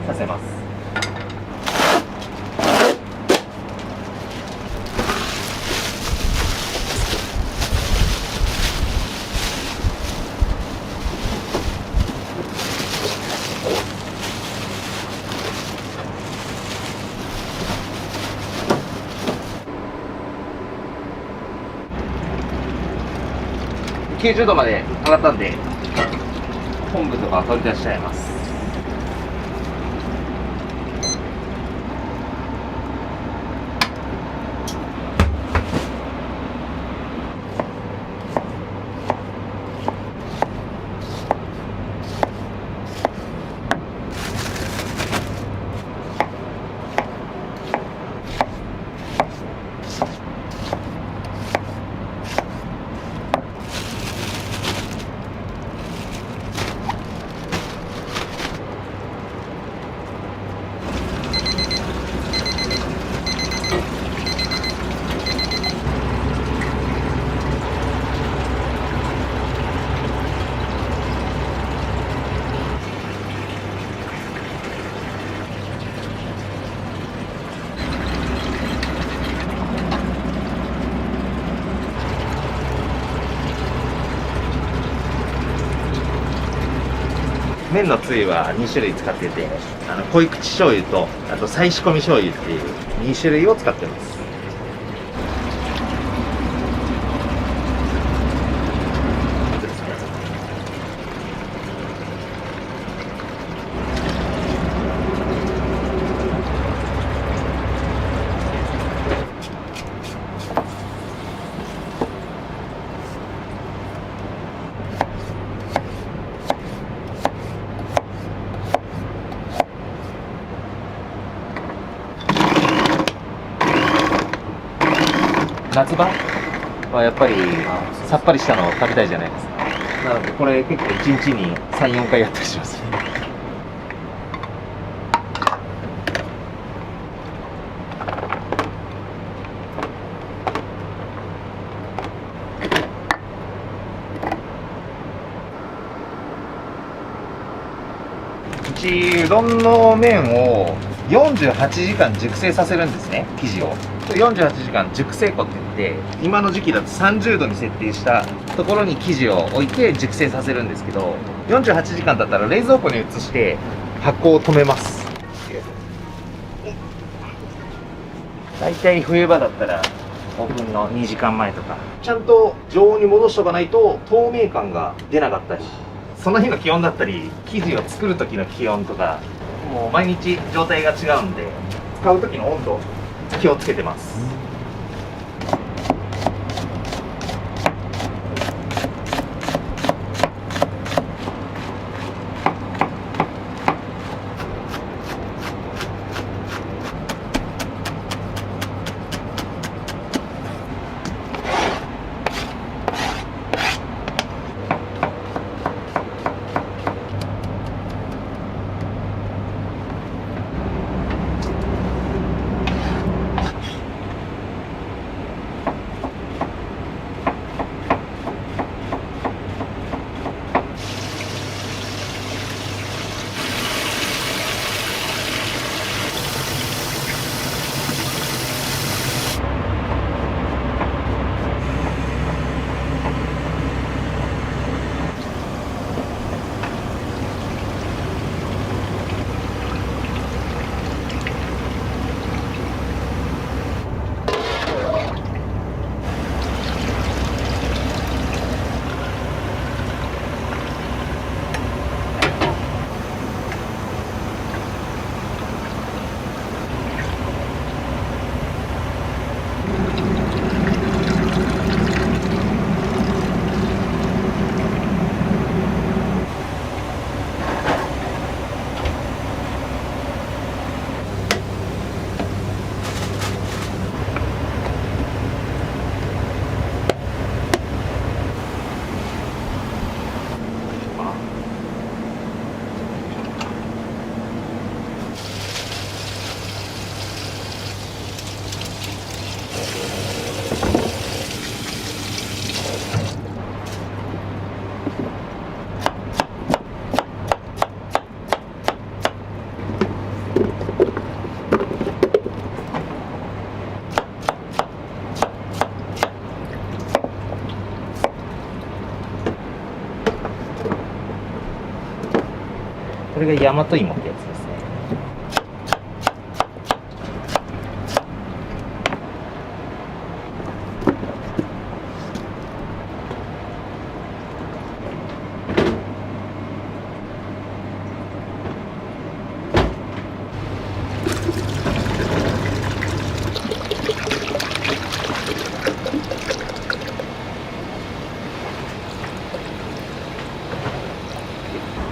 させます。90度まで上がったんで昆布とか取り出しちゃいます。麺のつゆは2種類使ってて、濃い口醤油と、あと再仕込み醤油っていう2種類を使ってます。夏場はやっぱりさっぱりしたのを食べたいじゃないですか。なのでこれ結構1日に3、4回やったりします。うちうどんの麺を48時間熟成させるんですね、生地を。48時間熟成庫って言って、今の時期だと30度に設定したところに生地を置いて熟成させるんですけど、48時間経ったら冷蔵庫に移して発酵を止めます。だいたい冬場だったらオープンの2時間前とか、ちゃんと常温に戻しとかないと透明感が出なかったり、その日の気温だったり、生地を作る時の気温とか、もう毎日状態が違うんで、使う時の温度気をつけてます。これが大和芋ってやつですね。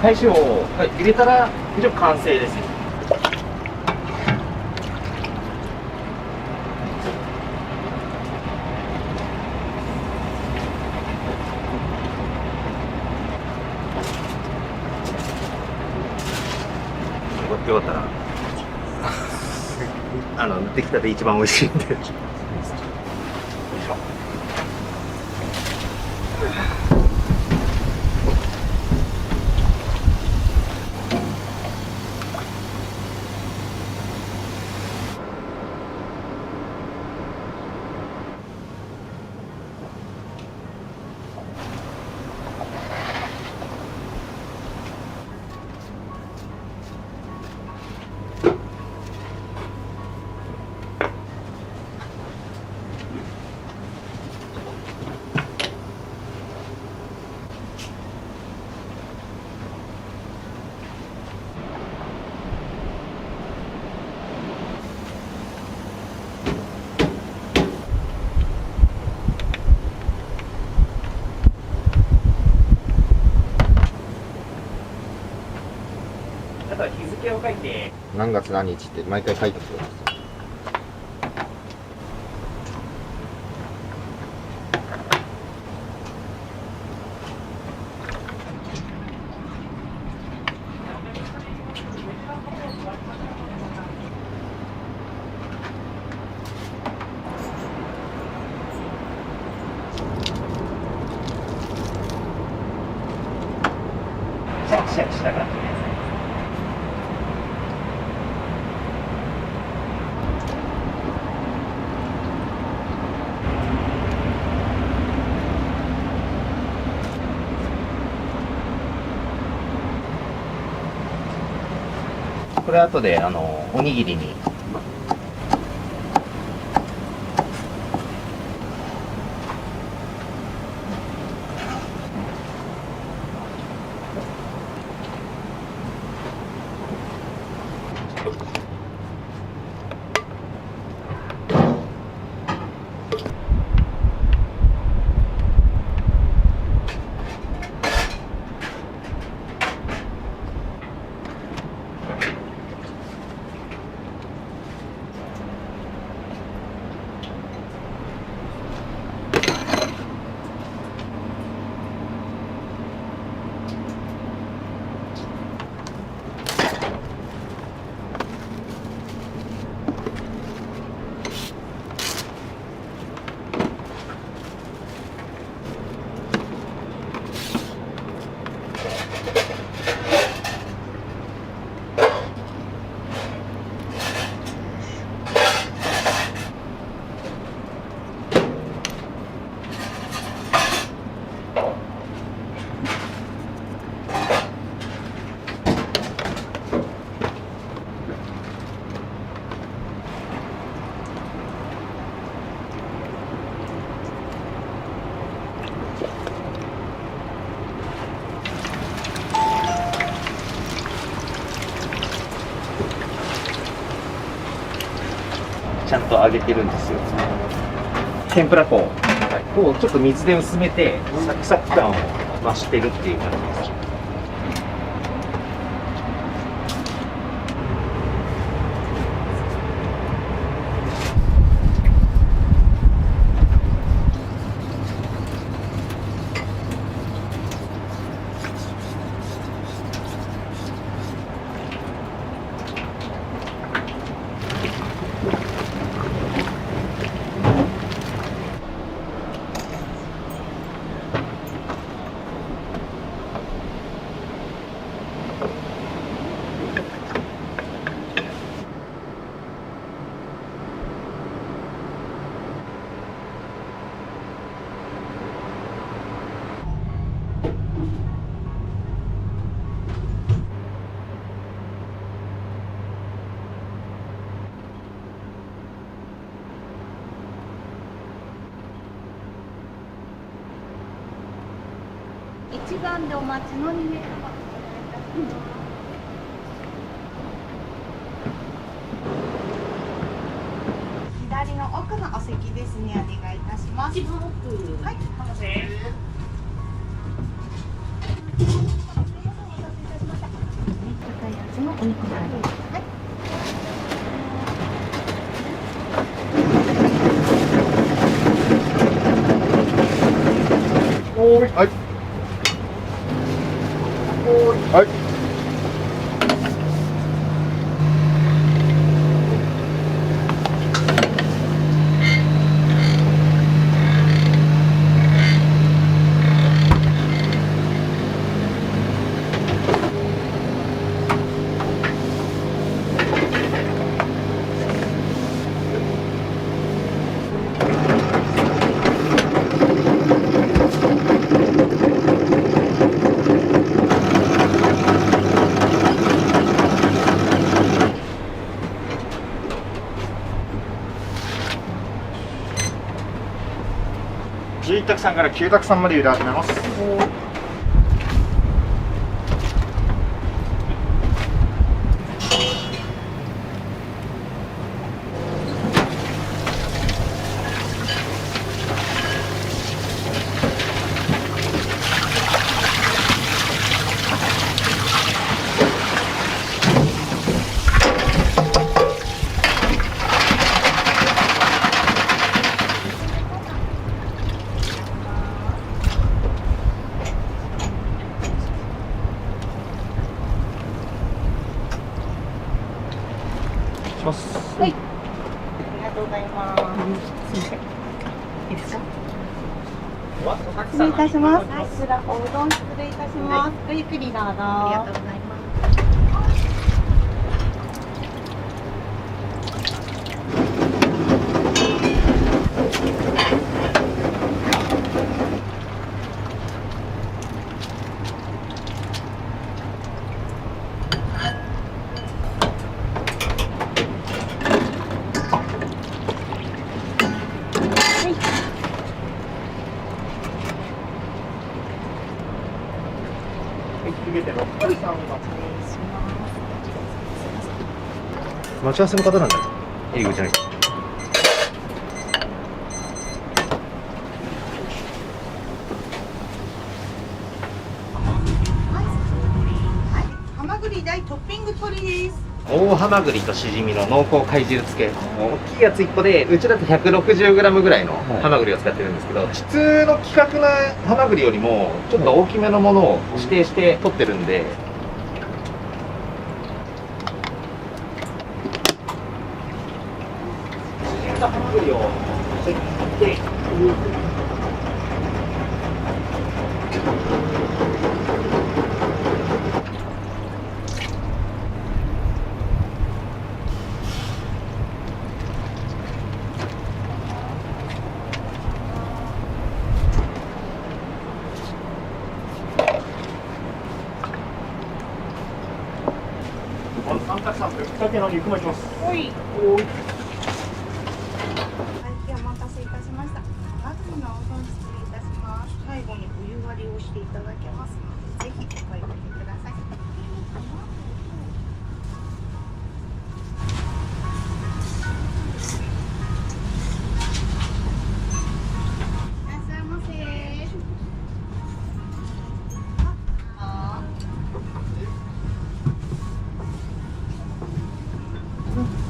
最初、入れたら以上完成です。よかったらできたて一番美味しいんで。を書いて。何月何日って毎回書いてくれます。シャキシャキした感じです。これ後でおにぎりに。ちゃんと揚げてるんですよ。天ぷら粉をちょっと水で薄めてサクサク感を増してるっていう感じです。一番でお待ちの2名様。左の奥のお席ですね。お願いいたします。一番奥。はい。お待たせ。高い味のお肉になります。はい。はい。はい。11択さんから9択さんまで茹で始めます。とうございます。すみません。いいですか。失礼いたします。こちらおうどん失礼いたします。ごゆっくりどうぞ。ありがとうございます。待ち合わせの方なんだ。入り口ない。ハマグリ大トッピング鶏です。大ハマグリとしじみの濃厚貝汁付け。大きいやつ1個で、うちだと 160g ぐらいのハマグリを使ってるんですけど、普通の規格なハマグリよりもちょっと大きめのものを指定して取ってるんで、しじみとハマグリを先に切って、はい。お待たせいたしました。まずのおうどん失礼いたします。最後にお湯割りをしていただけますので、ぜひお買い上げください。いらっしゃいませ。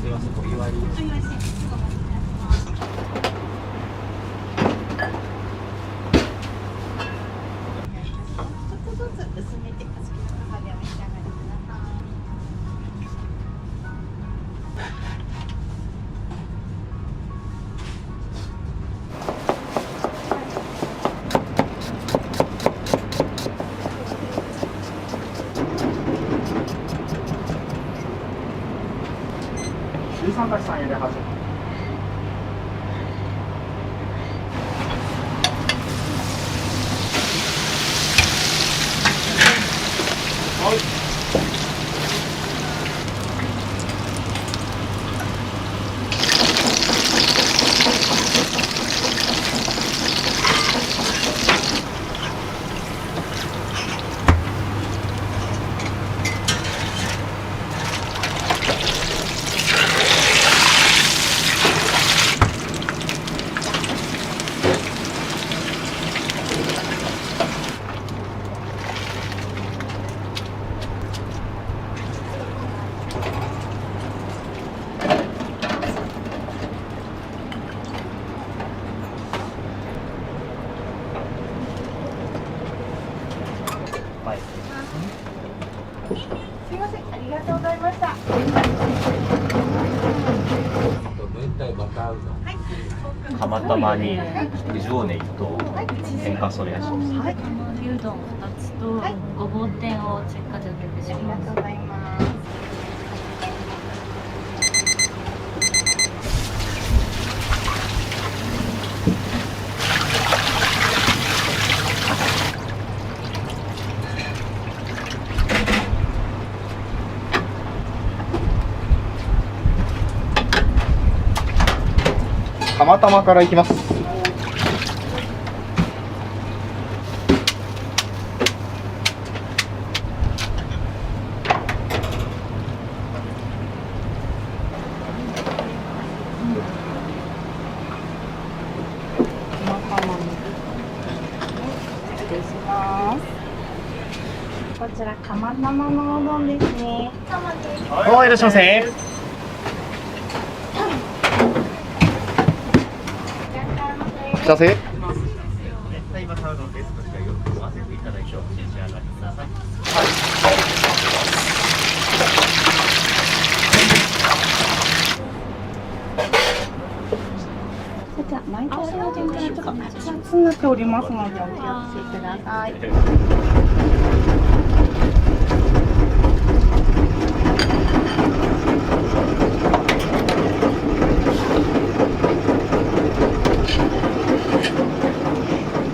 すいません、お湯割り。ちょっとずつ薄めてお好きな方でお召し上がりください。13-3入れはず。すいません、ありがとうございました。釜玉に九条ネギと天かすお願いします。はい、牛丼2つとごぼう天を追加でお願いします。ありがとうございます。釜玉からいきます。失礼します。こちら釜玉のおうどんですね。はい、いらっしゃいませ。幸せ。今買うのですこちらよく混ぜていただいてお召し上がりください。内藤の天ぷらちょっと熱々になっておりますのでお気をつけください。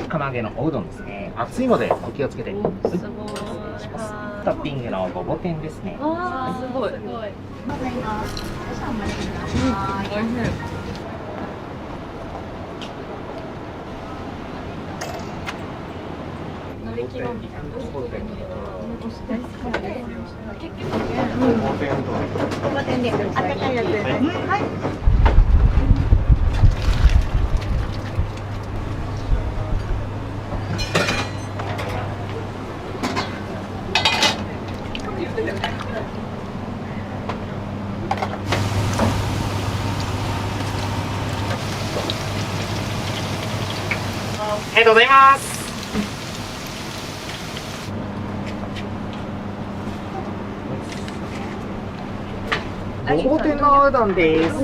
釜揚げのおうどんですね。熱いのでお気をつけて。すごい。トッピングのごぼ天ですね。あーすごい。ごぼ天で温かいやつですね。はい。ありがとうございます。ごぼ天のうどんです。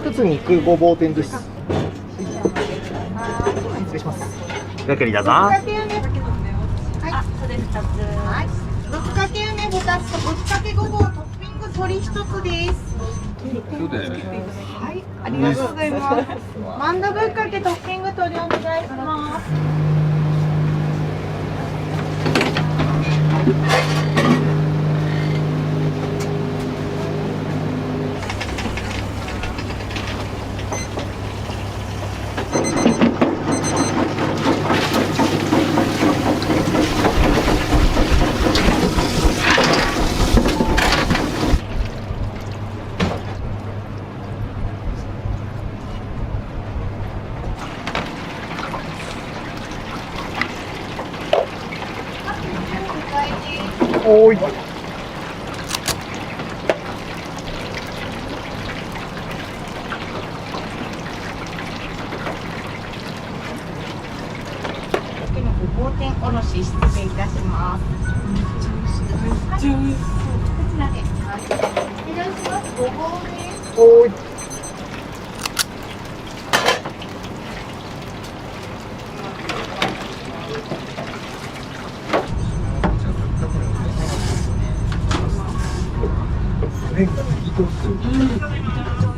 一つ肉ごぼう天です。失礼します。ごゆっくりどうぞ。はい、それ2つ。はい。ぶっかけ梅2つとぶっかけごぼうトッピング鶏1つです。はい、ありがとうございます。マンダぶっかけトッピング鶏お願いします。おーい。ごぼう天おろし失礼いたします。めっちゃ美味しい。こちらで。失礼します。ごぼうです。おーい。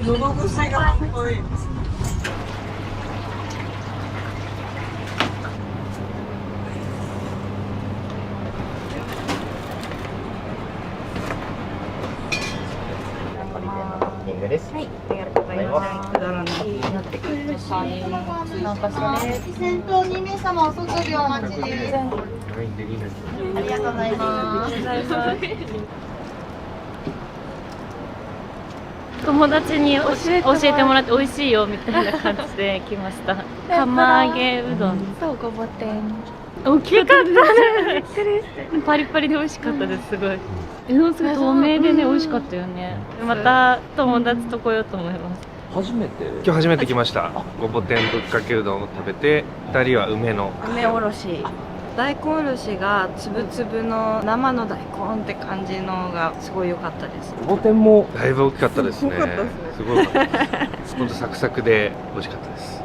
喉癖がかっこいい。です。はい、ありがとうございます。くだらないなってくるし、なんかそれ先頭2名様お外でお待ちです。ありがとうございます。友達に教えてもらって美味しいよみたいな感じで来ました。釜揚げうどん。そう、ごぼ天。大きかったね。びっくりして。パリパリで美味しかったです。すごい。うどんすごい透明でね美味しかったよね。また友達と来ようと思います。今日初めて来ました。ごぼ天ぶっかけうどんを食べて、2人は梅の梅おろし。大根おろしがつぶつぶの生の大根って感じのがすごい良かったです。ごぼ天もだいぶ大きかったですね。すごかったですね。すごい良かったです。ほんとサクサクで美味しかったです。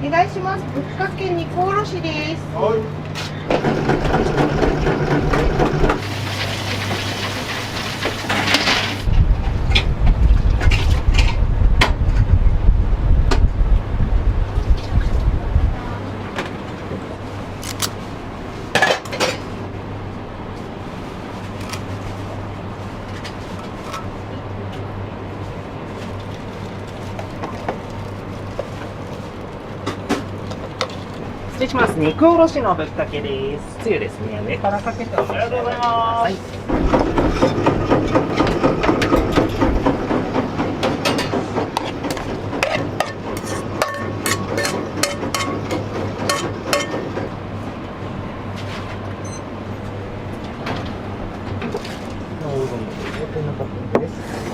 お願いします。ぶっかけ肉おろしです。失礼します。肉おろしのぶっかけです。つゆですね、上からかけてお召し上がりください。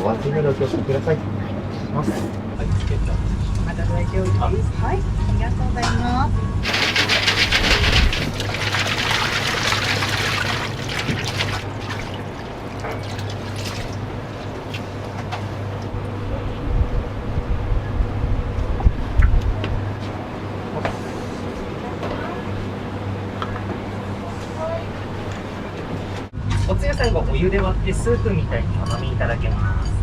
お味のお気をつけください。ます。まだ大丈夫です。はい、ありがとうございます。おつゆ最後お湯で割ってスープみたいにお飲みいただけます。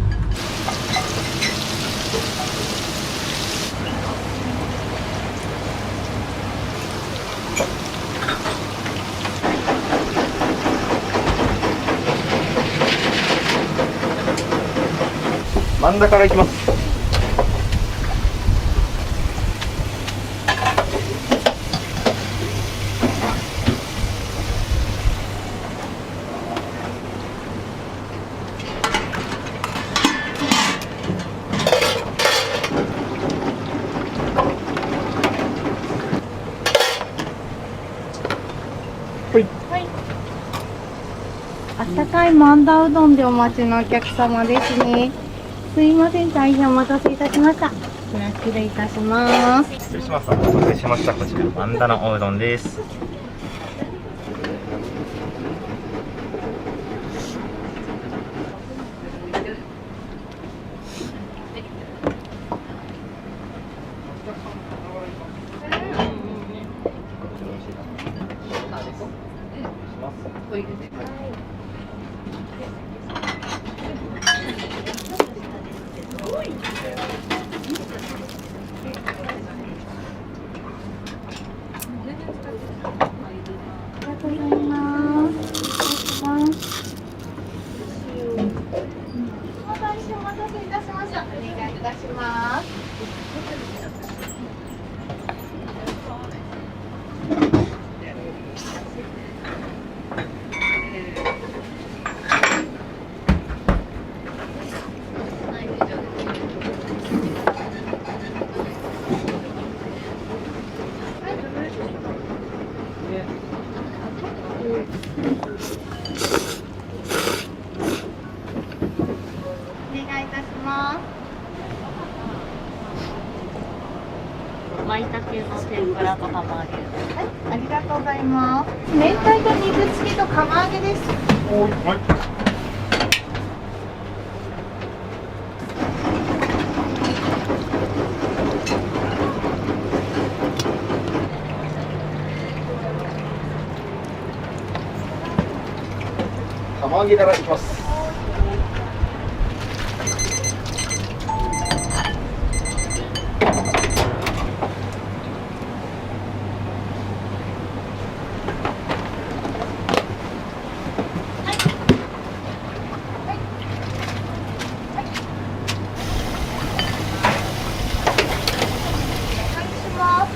真ん中からいきます。あったかいマンダうどんでお待ちのお客様ですね。すいません、大変お待たせいたしました。失礼いたします。失礼します。お待たせしました。こちらマンダのおうどんです。舞茸の天ぷらと釜揚げ。はい、ありがとうございます。明太と水付きと釜揚げです。はい。釜揚げからいきます。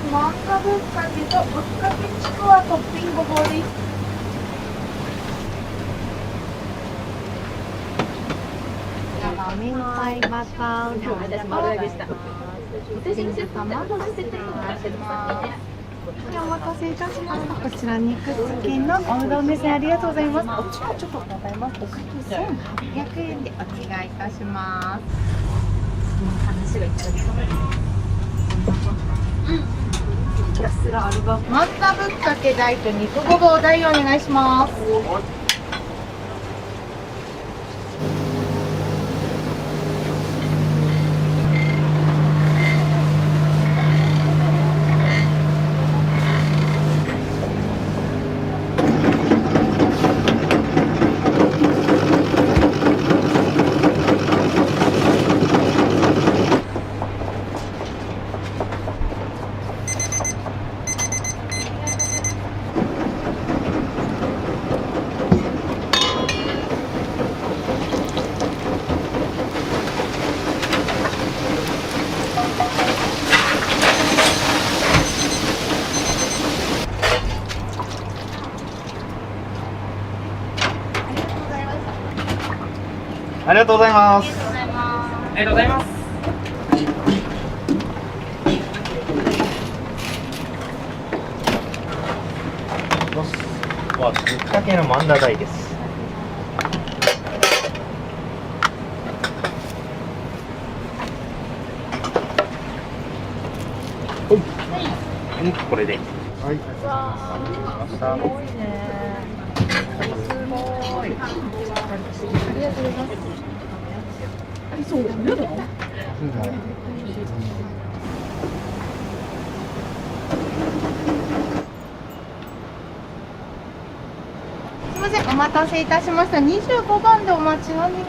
マンガぶっかけとぶっかけちくわトッピングごぼうです。明太バターうどんで丸揚げした。卵捨てていただきます。お待たせいたしました。こちら肉付きのおうどんですね。ありがとうございます。こちらちょっとございます。おかけ1800円でお願いいたします。話がいただきます。マンタぶっかけ大と肉ごぼう大お願いします。ありがとうございます。ありがとうございます。わ、ぶっかけのマンダダイです。これで。はい。すごいね。すごい。ありがとうございます。そうだね。すみません、お待たせいたしました。25番でお待ちの2名様お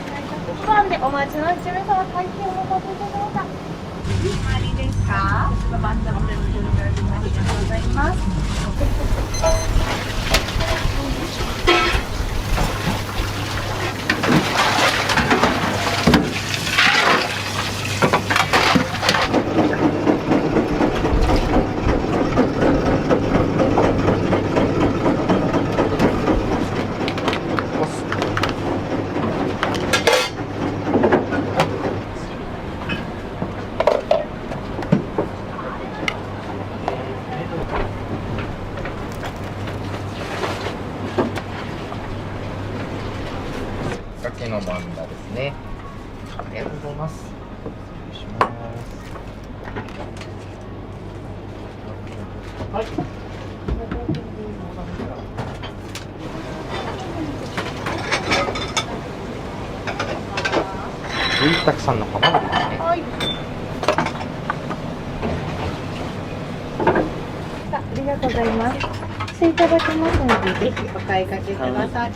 願いいたします。1番でお待ちの1名様、大変お待たせいたしました。決まりですか？ありがとうございます。ぶっかけのマンダですね。ありがとうございます。失礼します。はい。たくさんのハマグリですね。はい。ありがとうございます。していただきますので、ぜひお買いかけください。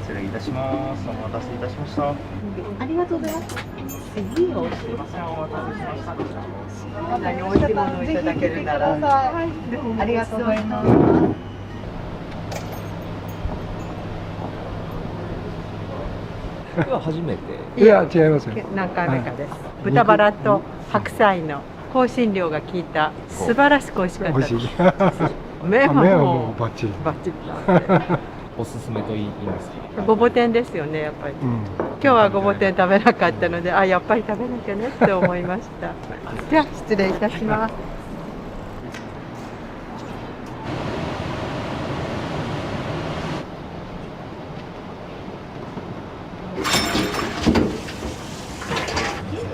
失礼いたします。お待たせいたしました。ありがとうございます。次をすいません、お待たせしました。何おいしいものをいただけるなら、ありがとうございます。僕は初めて。いや、違いますよ。何回目かです。豚バラと白菜の香辛料が効いた素晴らしく美味しかったです。美味しい。麺は麺はももうバッチリ。バッチリ。おすすめといいんですか。ごぼ天ですよね、やっぱり。今日はごぼ天食べなかったので、あ、やっぱり食べなきゃねって思いました。じゃあ失礼いたします。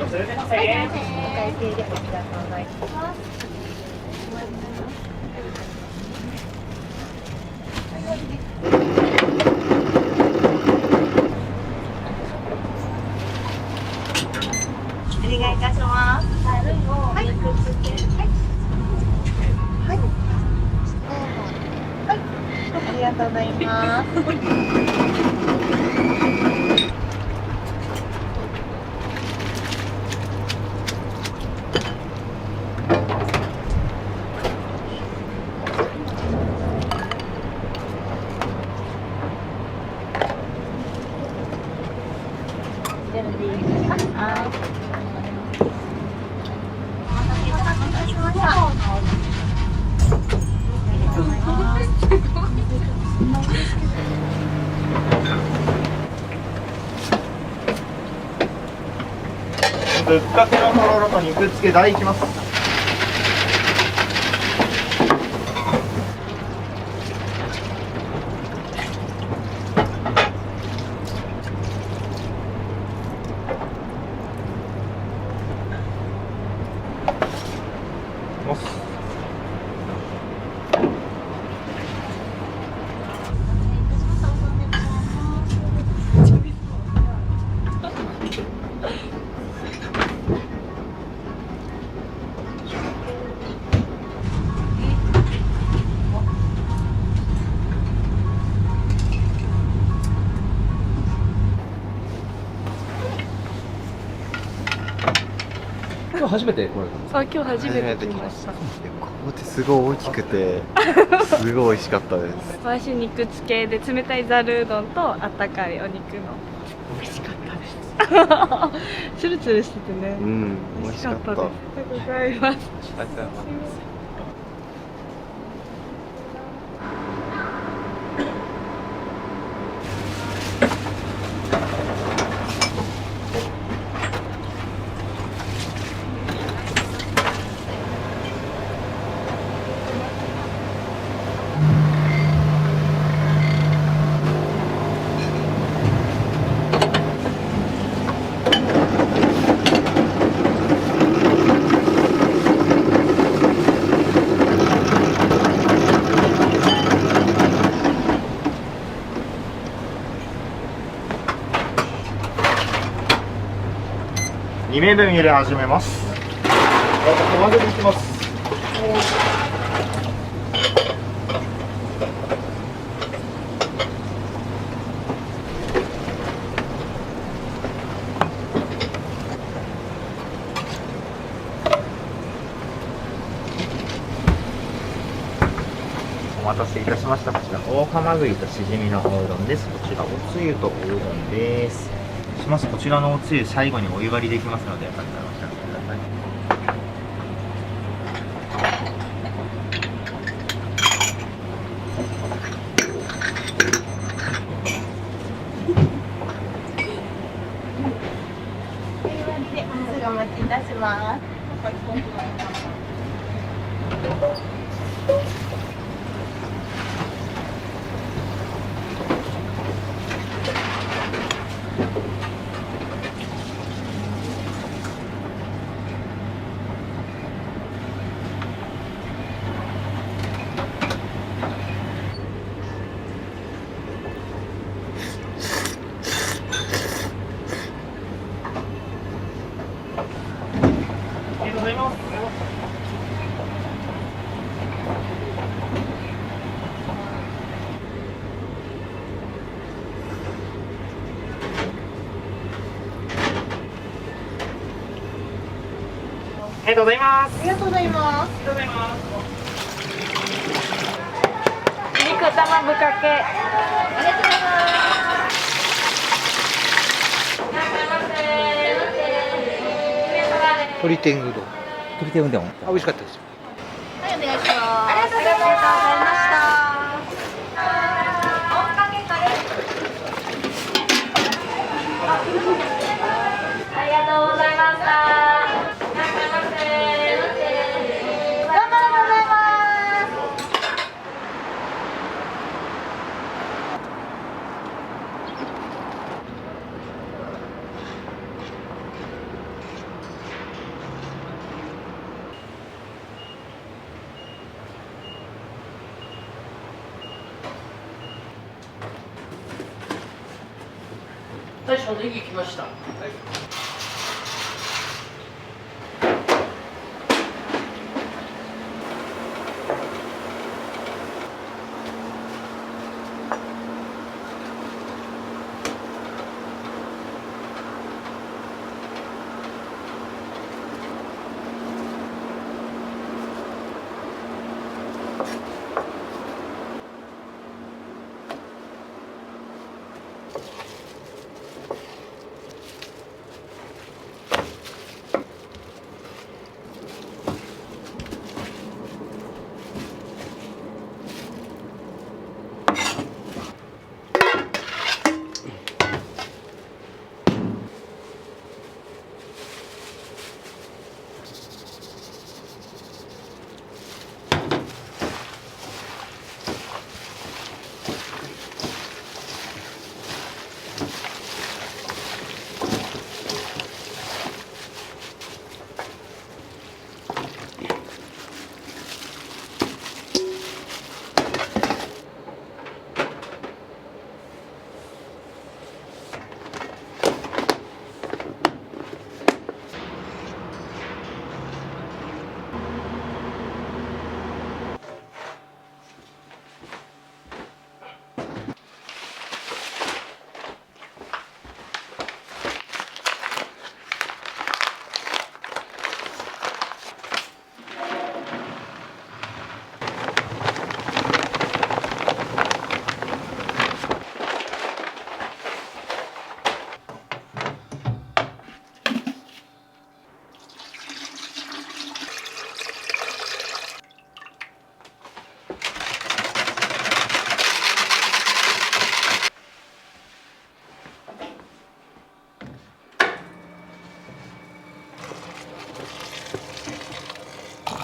お会計でありがとうございます。お願いいたします。はい。はい。はい。はい。ありがとうございます。ぶっかけのとろろと肉付け大いきます。今日初めて来られたんですか？そう、今日初めて来ました。ここってすごい大きくて、すごい美味しかったです。スパイシー肉付けで冷たいざるうどんとあったかいお肉の美味しかったです。ツルツルしててね。うん、美味しかったです。ありがとうございます。ありがとうございます。2名分入れ始めます。混ぜていきます。お待たせいたしました。こちら大ハマグリとしじみのおうどんです。こちらおつゆとおうどんです。します。こちらのおつゆ最後にお湯割りできますので、よかったらお試しください。すぐお待ちいたします。ありがとうございます。ありがとうございます。ありがとうございます。ありがとうございます。肉玉ぶかけ。ありがとうございます。鶏天うどん。鶏天うどん。美味しかったですよ。はい、お願いします。ありがとうございました。ありがとうございました。いらっしゃいませ。どうもありがとうございます。大将ネギ来ました。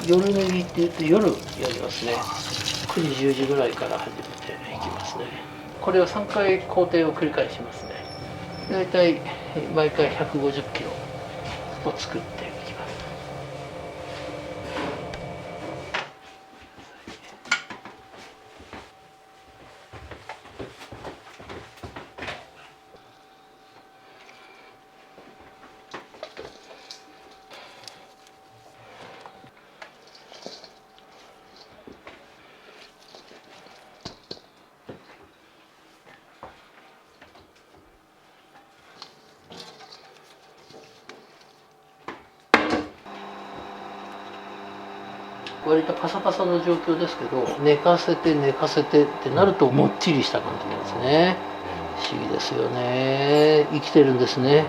夜ネギって言って夜やりますね。9時10時ぐらいから始めていきますね。これを3回工程を繰り返しますね。だいたい毎回150キロを作っていきます。割とパサパサの状況ですけど、寝かせて寝かせてってなるともっちりした感じなんですね。不思議ですよね。生きてるんですね。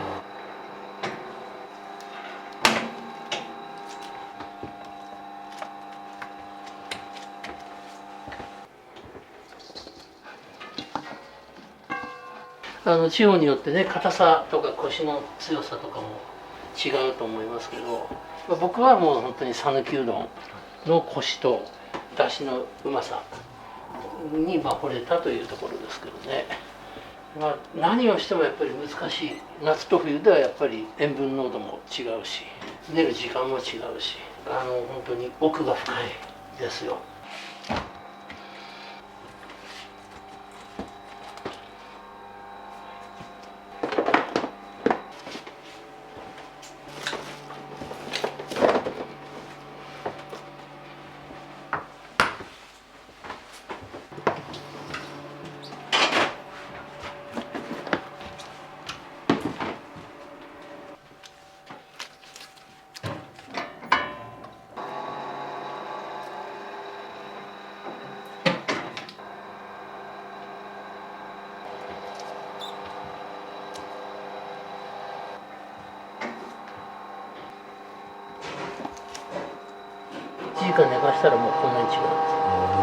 地方によってね、硬さとかコシの強さとかも違うと思いますけど、僕はもう本当に讃岐うどんのコシと出汁のうまさに惚れたというところですけどね。何をしてもやっぱり難しい。夏と冬ではやっぱり塩分濃度も違うし、練る時間も違うし、本当に奥が深いですよ。1時間寝かしたらもうこんなに違うんで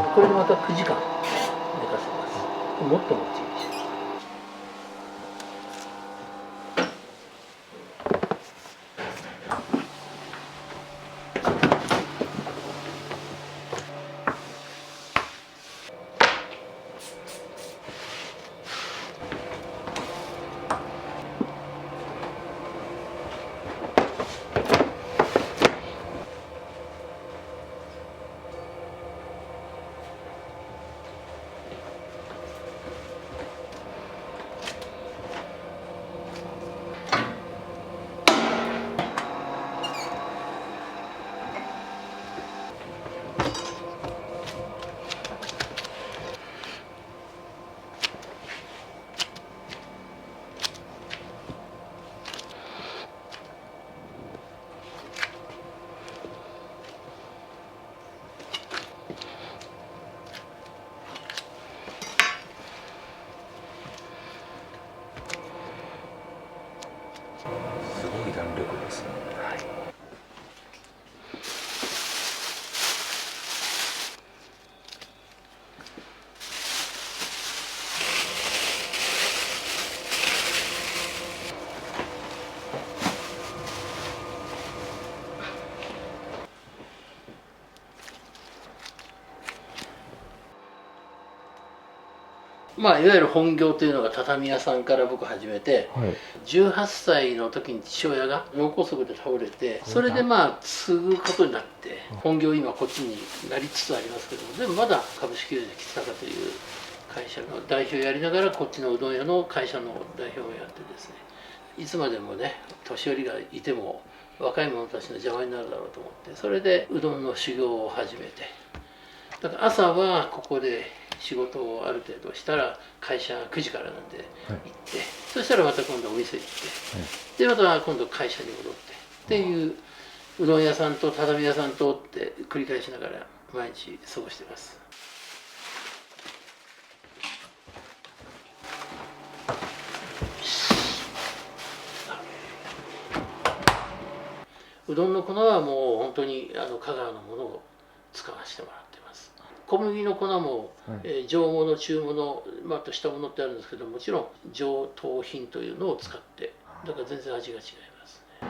す。これでまた9時間寝かせます。もっともっちりします。すごい弾力ですね。はい。いわゆる本業というのが畳屋さんから僕始めて、はい、18歳の時に父親が脳梗塞で倒れて、それで継ぐことになって、本業今こっちになりつつありますけども、でもまだ株式会社吉高という会社の代表をやりながらこっちのうどん屋の会社の代表をやってですね、いつまでもね年寄りがいても若い者たちの邪魔になるだろうと思って、それでうどんの修行を始めて、だから朝はここで仕事をある程度したら会社9時からなんで行って、そしたらまた今度お店行って、でまた今度会社に戻ってっていううどん屋さんと畳屋さんとって繰り返しながら毎日過ごしてます。うどんの粉はもう本当に香川のものを使わせてもらってます。小麦の粉も、上物中物、あと下物ってあるんですけど、もちろん上等品というのを使って、だから全然味が違いますね。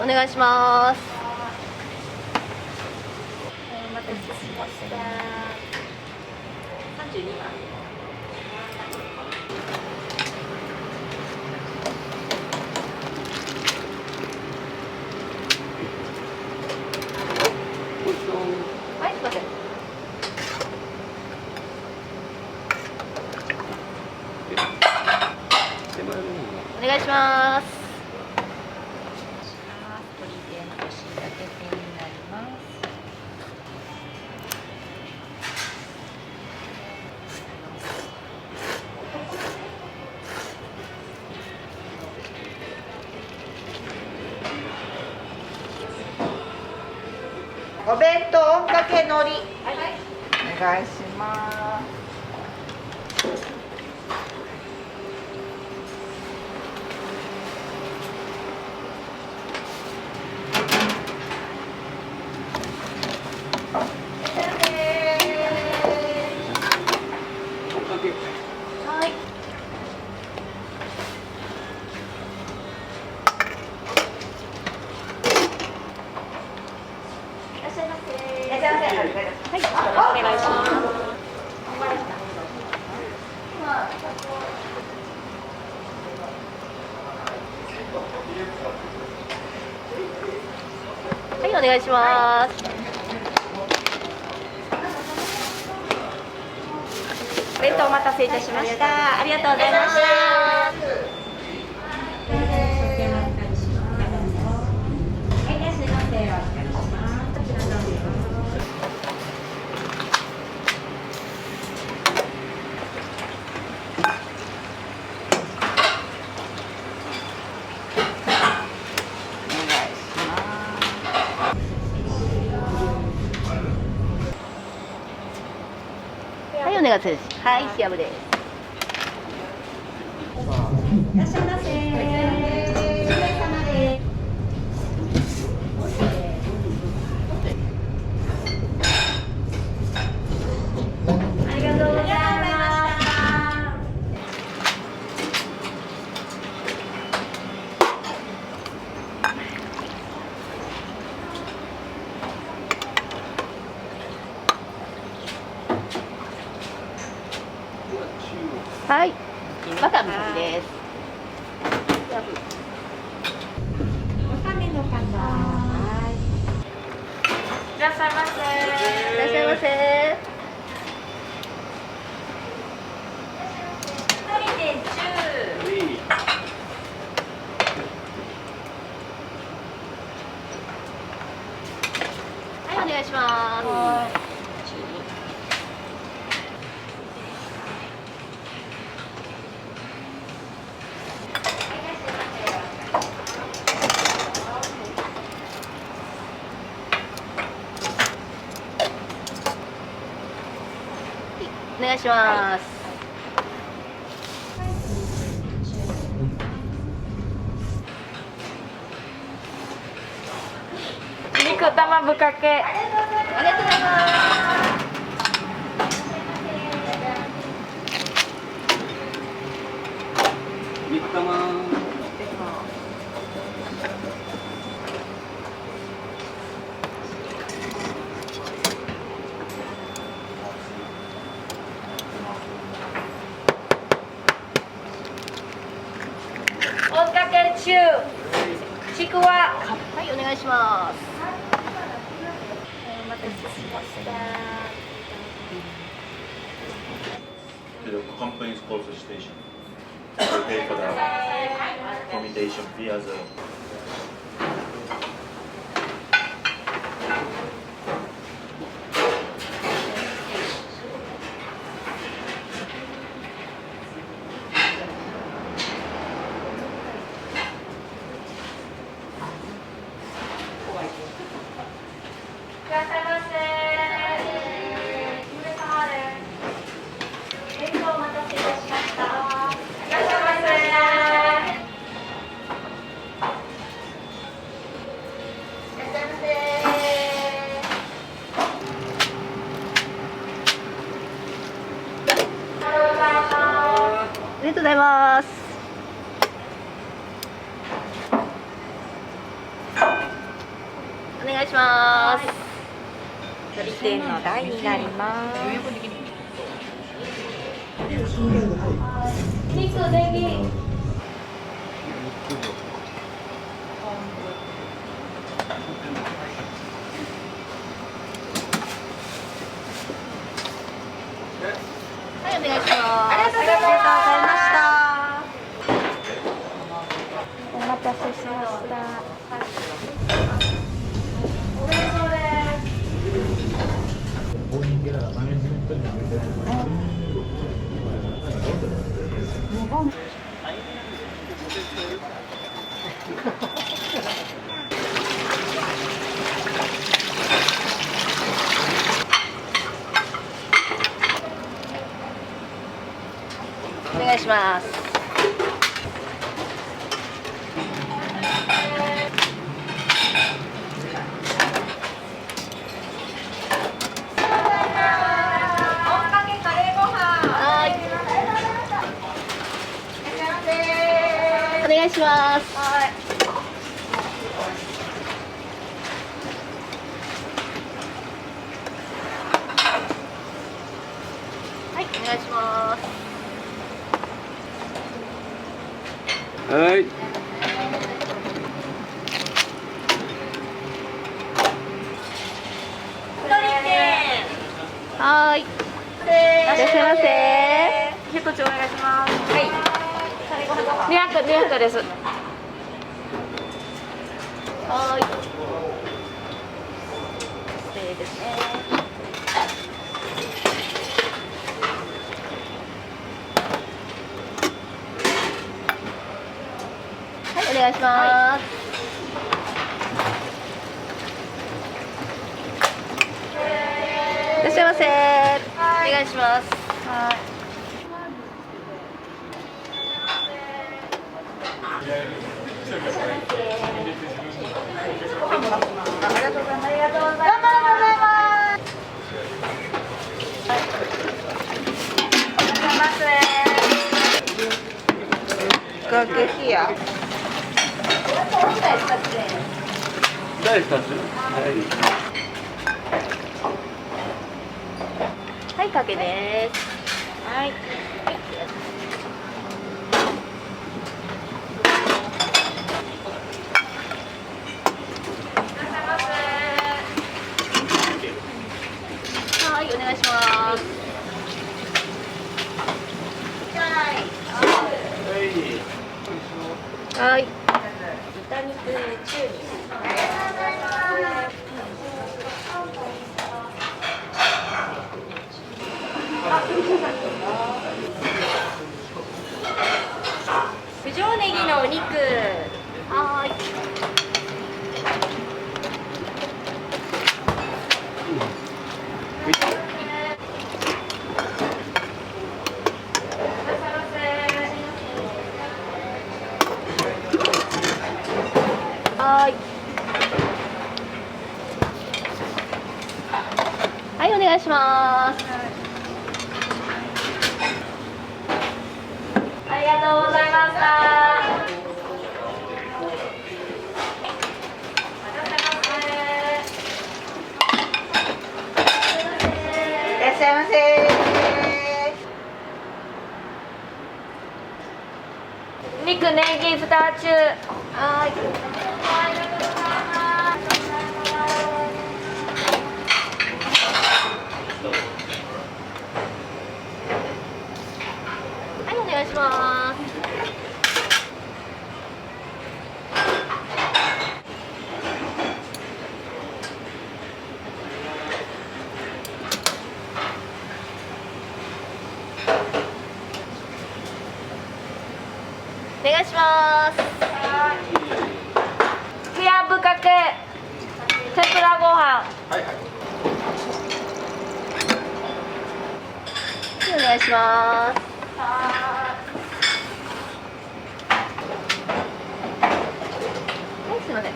願いします。お待たせしました。32番。はい、すいません。お願いします。鶏天としいたけ天になります。お弁当あんかけ海苔。お願いします。はい。いらっしゃいませ。いらっしゃいませ。はい、お願いします。はい、お願いします。弁当お待たせいたしました。ありがとうございました。はい、お願いします。はい、シアブです。いらっしゃいませ。お疲れ様です。ありがとうございました。はい、バターのです。わかめの方。いらっしゃいませ。いらっしゃいませ。一人で10。はい、お願いします。お願いします。肉玉ぶかけ。ありがとうございます。肉玉。おかけ中。ちくわ。はい、お願いします。お待たせしました。The company's closest station. We pay for the accommodation fee as aいらっしゃいませ。お疲れ様です。弁当お待たせいたしました。いらっしゃいませ。いらっしゃいませ。ありがとうございます。願いします。鳥天の台になります。肉ネギ。はい、お願いします。ありがとうございました。お待たせしました。お願いします。お願いします。はい。はい、お願いします。はい。はい。いらっしゃいませ。一口お願いします。はい。200です。はい。失礼ですね。はい、お願いします。いらっしゃいませ。お願いします。はい。ありがとうございます。ありがとうございます。かけ冷や。第2つ。はい、かけです。はい。はい、お願いします。はい。豚肉中に。九条ネギのお肉。はい。はい。はい、お願いします。ありがとうございました。いらっしゃいませ。肉ネギ2つ。はい。はい、お願いします。お願いします。冷やぶかけ、天ぷらご飯。お願いします。はい、すいません。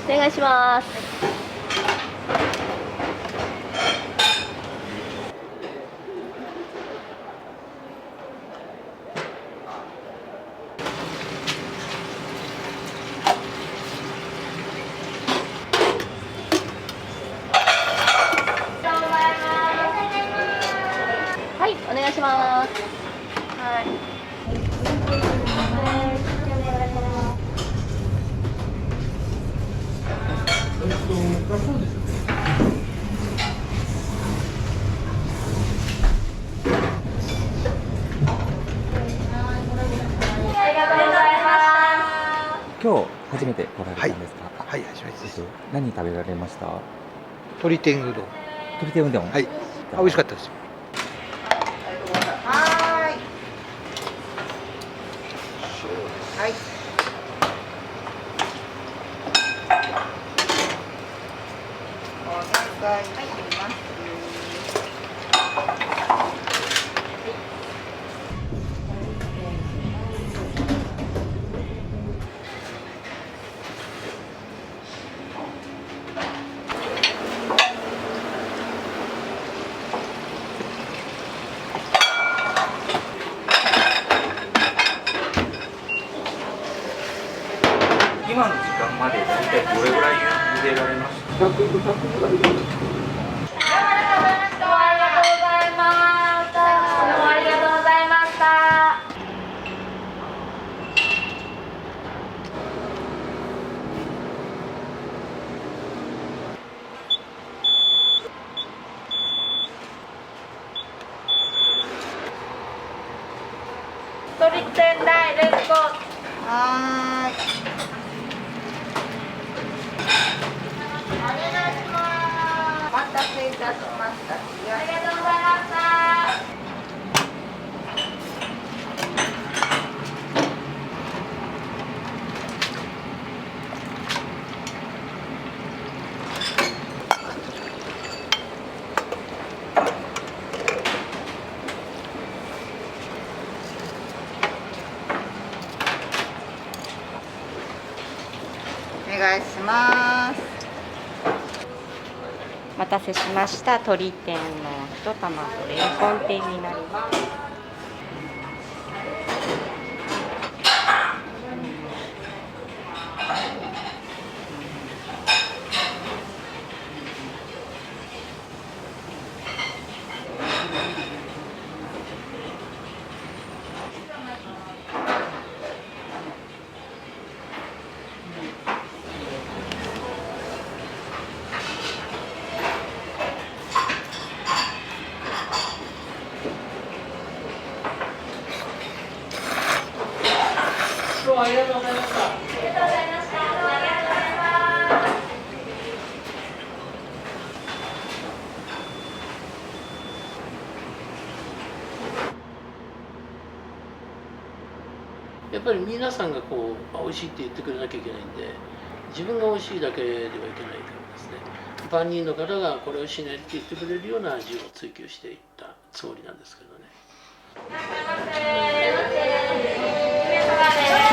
お願いします。そうですよね。ありがとうございま今日初めて来られたんですか。はい、初めてです。何食べられました。鶏天うどん。鶏天うどん。はい。美味しかったですよ。はい。はい。お願いします。今の時間まで大体どれぐらい茹でられました。100ぐらい。ありがとうございました。ありがとうございました。鶏天大レッツゴー。はーい。お願いします。お待たせいたしました。ありがとうございました。お願いします。お待たせしました。鶏天の一玉とレンコン天になります。どうもありがとうございました。ありがとうございました。どうもありがとうございます。やっぱり皆さんがこう美味しいって言ってくれなきゃいけないんで、自分が美味しいだけではいけないからですね、万人の方がこれ美味しいねって言ってくれるような味を追求していったつもりなんですけどね。いらっしゃいませ。お疲れ様です。